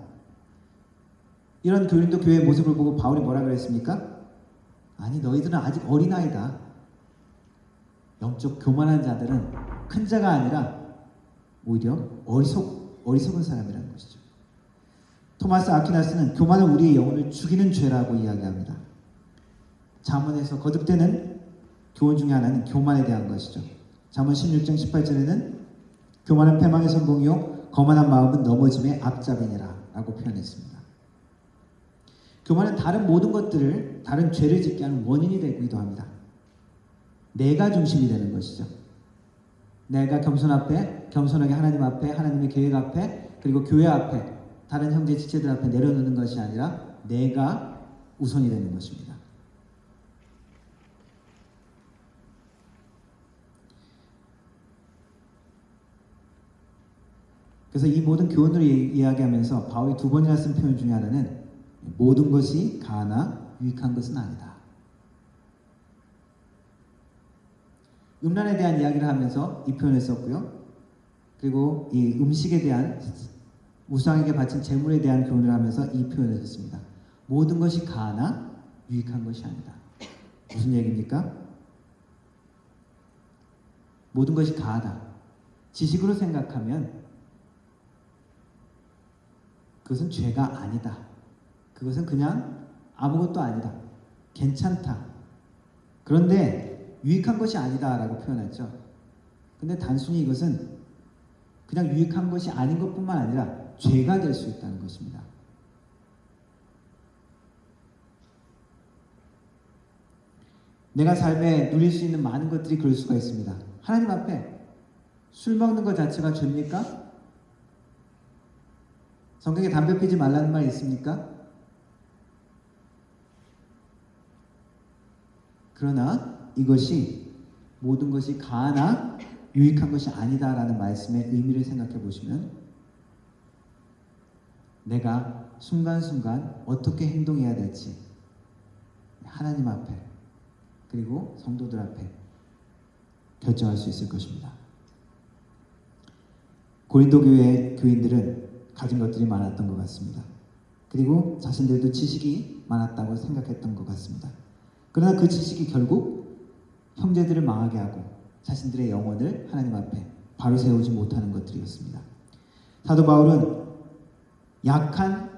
이런 고린도 교회의 모습을 보고 바울이 뭐라 그랬습니까? 아니, 너희들은 아직 어린아이다. 영적 교만한 자들은 큰 자가 아니라 오히려 어리석은 사람이라는 것이죠. 토마스 아퀴나스는 교만은 우리의 영혼을 죽이는 죄라고 이야기합니다. 잠언에서 거듭되는 교훈 중에 하나는 교만에 대한 것이죠. 잠언 16장 18절에는 교만은 패망의 성공이요 거만한 마음은 넘어짐의 앞잡이니라 라고 표현했습니다. 교만은 다른 모든 것들을, 다른 죄를 짓게 하는 원인이 되기도 합니다. 내가 중심이 되는 것이죠. 내가 겸손하게 하나님 앞에, 하나님의 계획 앞에, 그리고 교회 앞에, 다른 형제 지체들 앞에 내려놓는 것이 아니라 내가 우선이 되는 것입니다. 그래서 이 모든 교훈을 이야기하면서 바울이 두 번이나 쓴 표현 중에 하나는 모든 것이 가나 유익한 것은 아니다. 음란에 대한 이야기를 하면서 이 표현을 썼고요. 그리고 이 음식에 대한 우상에게 바친 재물에 대한 교훈을 하면서 이 표현을 썼습니다. 모든 것이 가나 유익한 것이 아니다. 무슨 얘기입니까? 모든 것이 가하다. 지식으로 생각하면 그것은 죄가 아니다. 그것은 그냥 아무것도 아니다. 괜찮다. 그런데 유익한 것이 아니다라고 표현했죠. 근데 단순히 이것은 그냥 유익한 것이 아닌 것뿐만 아니라 죄가 될 수 있다는 것입니다. 내가 삶에 누릴 수 있는 많은 것들이 그럴 수가 있습니다. 하나님 앞에 술 먹는 것 자체가 죄입니까? 성경에 담배 피지 말라는 말이 있습니까? 그러나 이것이 모든 것이 가하나 유익한 것이 아니다라는 말씀의 의미를 생각해 보시면 내가 순간순간 어떻게 행동해야 될지 하나님 앞에 그리고 성도들 앞에 결정할 수 있을 것입니다. 고린도 교회 교인들은 가진 것들이 많았던 것 같습니다. 그리고 자신들도 지식이 많았다고 생각했던 것 같습니다. 그러나 그 지식이 결국 형제들을 망하게 하고 자신들의 영혼을 하나님 앞에 바로 세우지 못하는 것들이었습니다. 사도 바울은 약한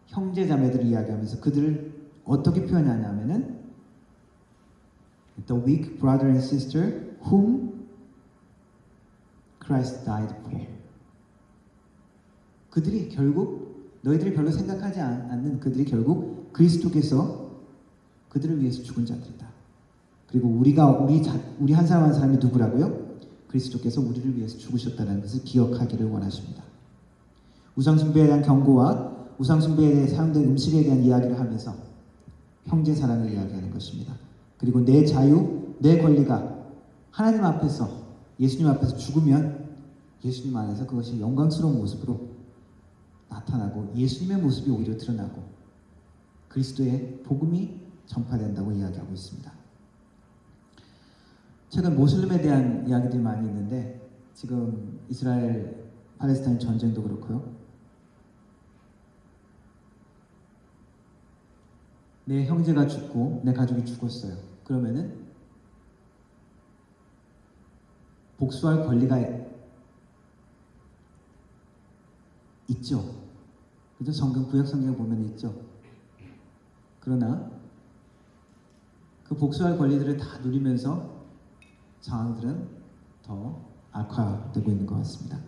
형제 자매들을 이야기하면서 그들을 어떻게 표현하냐면은 The weak brother and sister whom Christ died for. 그들이 결국 너희들이 별로 생각하지 않는 그들이 결국 그리스도께서 그들을 위해서 죽은 자들이다. 그리고 우리 한 사람 한 사람이 누구라고요? 그리스도께서 우리를 위해서 죽으셨다는 것을 기억하기를 원하십니다. 우상숭배에 대한 경고와 우상숭배에 대해 사용된 음식에 대한 이야기를 하면서 형제 사랑을 이야기하는 것입니다. 그리고 내 자유, 내 권리가 하나님 앞에서 예수님 앞에서 죽으면 예수님 안에서 그것이 영광스러운 모습으로 나타나고 예수님의 모습이 오히려 드러나고 그리스도의 복음이 전파된다고 이야기하고 있습니다. 최근 모슬림에 대한 이야기들이 많이 있는데 지금 이스라엘 팔레스타인 전쟁도 그렇고요. 내 형제가 죽고 내 가족이 죽었어요. 그러면은 복수할 권리가 있죠. 그죠? 구약 성경에 보면 있죠. 그러나 그 복수할 권리들을 다 누리면서 상황들은 더 악화되고 있는 것 같습니다.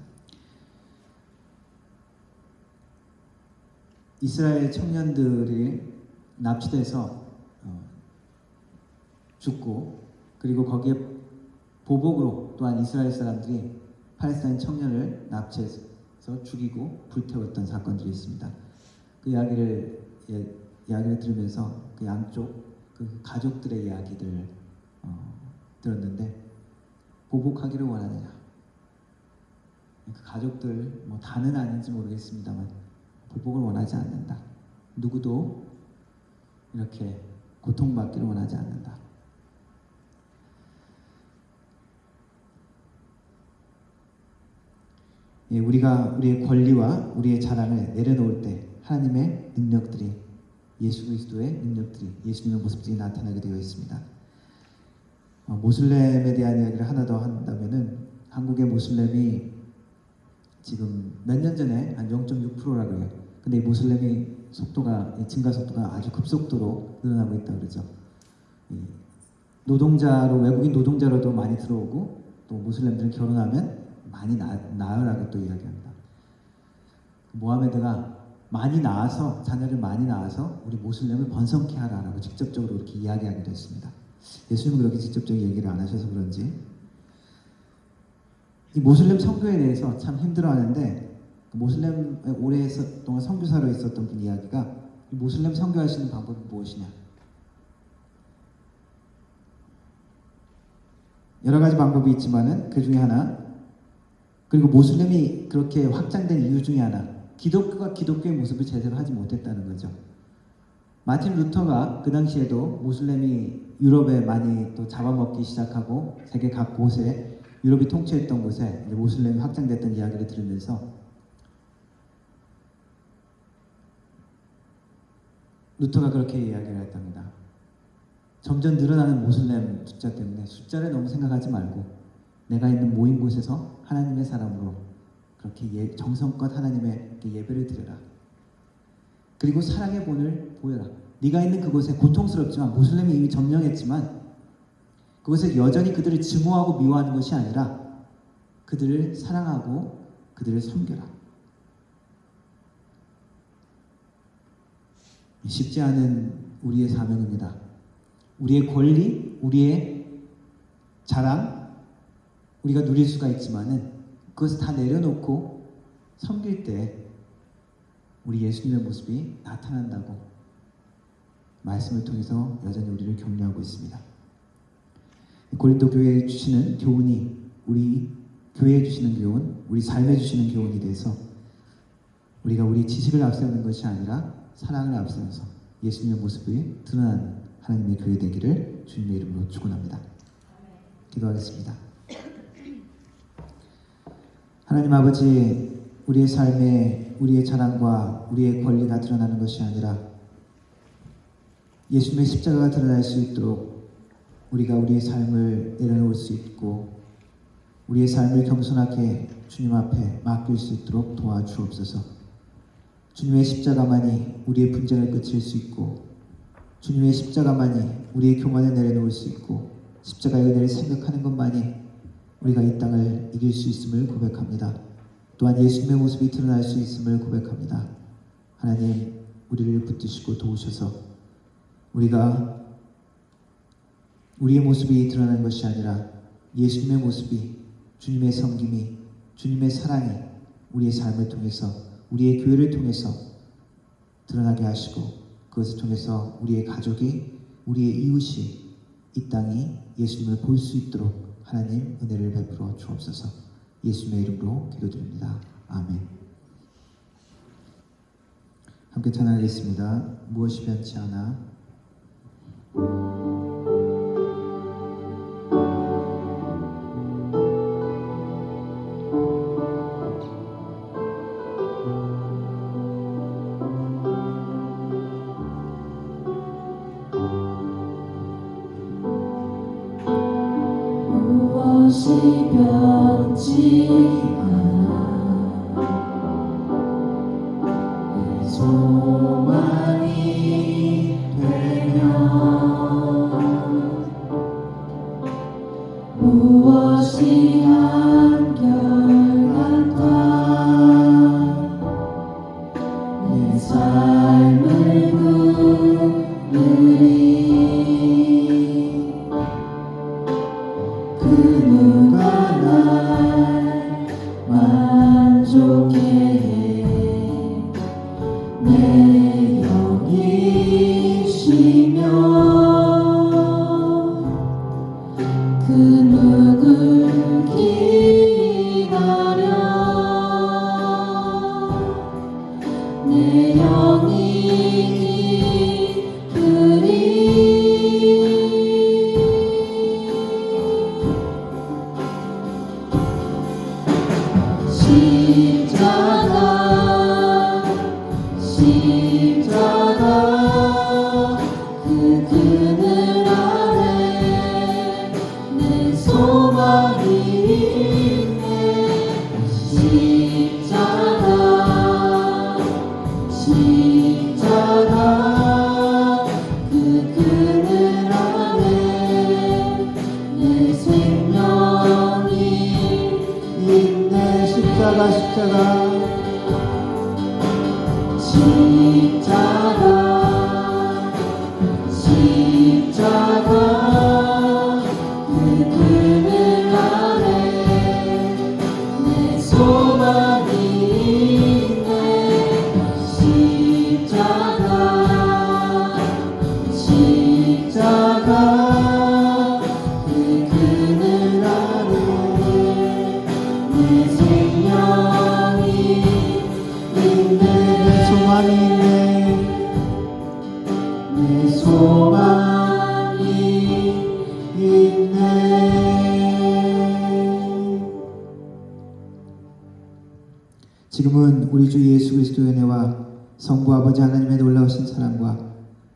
이스라엘 청년들이 납치돼서 죽고 그리고 거기에 보복으로 또한 이스라엘 사람들이 팔레스타인 청년을 납치해서 죽이고 불태웠던 사건들이 있습니다. 그 이야기를 들으면서 그 양쪽 그 가족들의 이야기들을 들었는데 보복하기를 원하느냐? 그 가족들 뭐 다는 아닌지 모르겠습니다만 보복을 원하지 않는다. 누구도 이렇게 고통받기를 원하지 않는다. 우리가 우리의 권리와 우리의 자랑을 내려놓을 때 하나님의 능력들이 예수 그리스도의 능력들이 예수님의 모습들이 나타나게 되어 있습니다. 모슬렘에 대한 이야기를 하나 더 한다면은 한국의 모슬렘이 지금 몇 년 전에 한 0.6%라고 해요. 근데 이 모슬렘이 증가 속도가 아주 급속도로 늘어나고 있다 그러죠. 외국인 노동자로도 많이 들어오고 또 모슬렘들은 결혼하면 많이 낳으라고 또 이야기합니다. 모하메드가 자녀를 많이 낳아서 우리 모슬렘을 번성케 하라라고 직접적으로 이렇게 이야기하기도 했습니다. 예수님은 그렇게 직접적인 얘기를 안 하셔서 그런지 이 모슬렘 선교에 대해서 참 힘들어하는데 모슬렘에 오래 동안 선교사로 있었던 분 이야기가 이 모슬렘 선교하시는 방법이 무엇이냐? 여러 가지 방법이 있지만은 그 중에 하나, 그리고 모슬렘이 그렇게 확장된 이유 중에 하나, 기독교가 기독교의 모습을 제대로 하지 못했다는 거죠. 마틴 루터가 그 당시에도 모슬렘이 유럽에 많이 또 잡아먹기 시작하고 세계 각 곳에 유럽이 통치했던 곳에 이제 모슬렘이 확장됐던 이야기를 들으면서 루터가 그렇게 이야기를 했답니다. 점점 늘어나는 모슬렘 숫자 때문에 숫자를 너무 생각하지 말고 내가 있는 모인 곳에서 하나님의 사람으로 그렇게 정성껏 하나님의 예배를 드려라. 그리고 사랑의 본을 보여라. 네가 있는 그곳에 고통스럽지만 모슬렘이 이미 점령했지만 그곳에 여전히 그들을 증오하고 미워하는 것이 아니라 그들을 사랑하고 그들을 섬겨라. 쉽지 않은 우리의 사명입니다. 우리의 권리, 우리의 자랑, 우리가 누릴 수가 있지만은 그것을 다 내려놓고 섬길 때 우리 예수님의 모습이 나타난다고 말씀을 통해서 여전히 우리를 격려하고 있습니다. 고린도 교회에 주시는 교훈이 우리 교회에 주시는 교훈, 우리 삶에 주시는 교훈이 돼서 우리가 우리 지식을 앞세우는 것이 아니라 사랑을 앞세워서 예수님의 모습이 드러나는 하나님의 교회 되기를 주님의 이름으로 축원합니다. 기도하겠습니다. 하나님 아버지, 우리의 삶에 우리의 자랑과 우리의 권리가 드러나는 것이 아니라 예수님의 십자가가 드러날 수 있도록 우리가 우리의 삶을 내려놓을 수 있고 우리의 삶을 겸손하게 주님 앞에 맡길 수 있도록 도와주옵소서. 주님의 십자가만이 우리의 분쟁을 끝일 수 있고 주님의 십자가만이 우리의 교만을 내려놓을 수 있고 십자가의 은혜를 생각하는 것만이 우리가 이 땅을 이길 수 있음을 고백합니다. 또한 예수님의 모습이 드러날 수 있음을 고백합니다. 하나님, 우리를 붙드시고 도우셔서 우리가 우리의 모습이 드러나는 것이 아니라 예수님의 모습이, 주님의 섬김이, 주님의 사랑이 우리의 삶을 통해서, 우리의 교회를 통해서 드러나게 하시고 그것을 통해서 우리의 가족이, 우리의 이웃이, 이 땅이 예수님을 볼 수 있도록 하나님 은혜를 베풀어 주옵소서. 예수님의 이름으로 기도드립니다. 아멘. 함께 찬양하겠습니다. 무엇이 변치 않아. 무엇이 변치 않아 내 소망이 되면 무엇이 한결같아 내 삶을 부르리 그 누가 날 만족해 해 내 영이시며 그 누굴 기다려 내 영이 기쁘리 십자가 그 그늘 아래 내 소망이 있네 십자가 그 그늘 아래 내 생명이 있네. 십자가 십자가 십자가 그 그늘 아래 우리 주 예수 그리스도의 은혜와 성부 아버지 하나님의 놀라우신 사랑과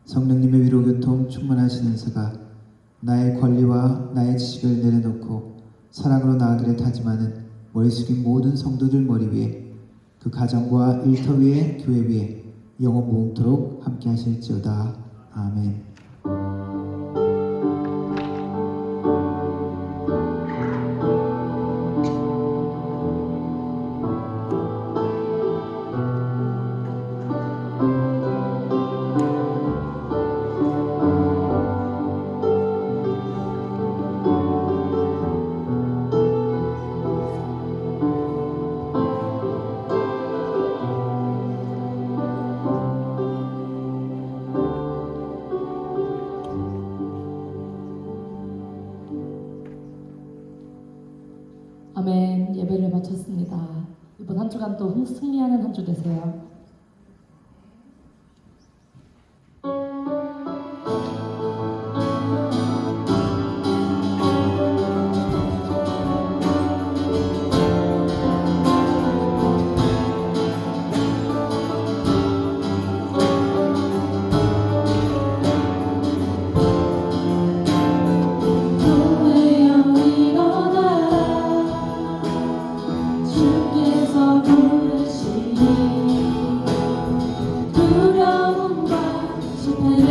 성령님의 위로 교통 충만하신 은사가 나의 권리와 나의 지식을 내려놓고 사랑으로 나아가려 다짐하는 머리 숙인 모든 성도들 머리 위에 그 가정과 일터 위에 교회 위에 영원 무궁토록 함께 하실지어다. 아멘. 아멘. 예배를 마쳤습니다. 이번 한 주간 또 승리하는 한 주 되세요. 교회여 일어나 주께서 부르시니 두려움과 실패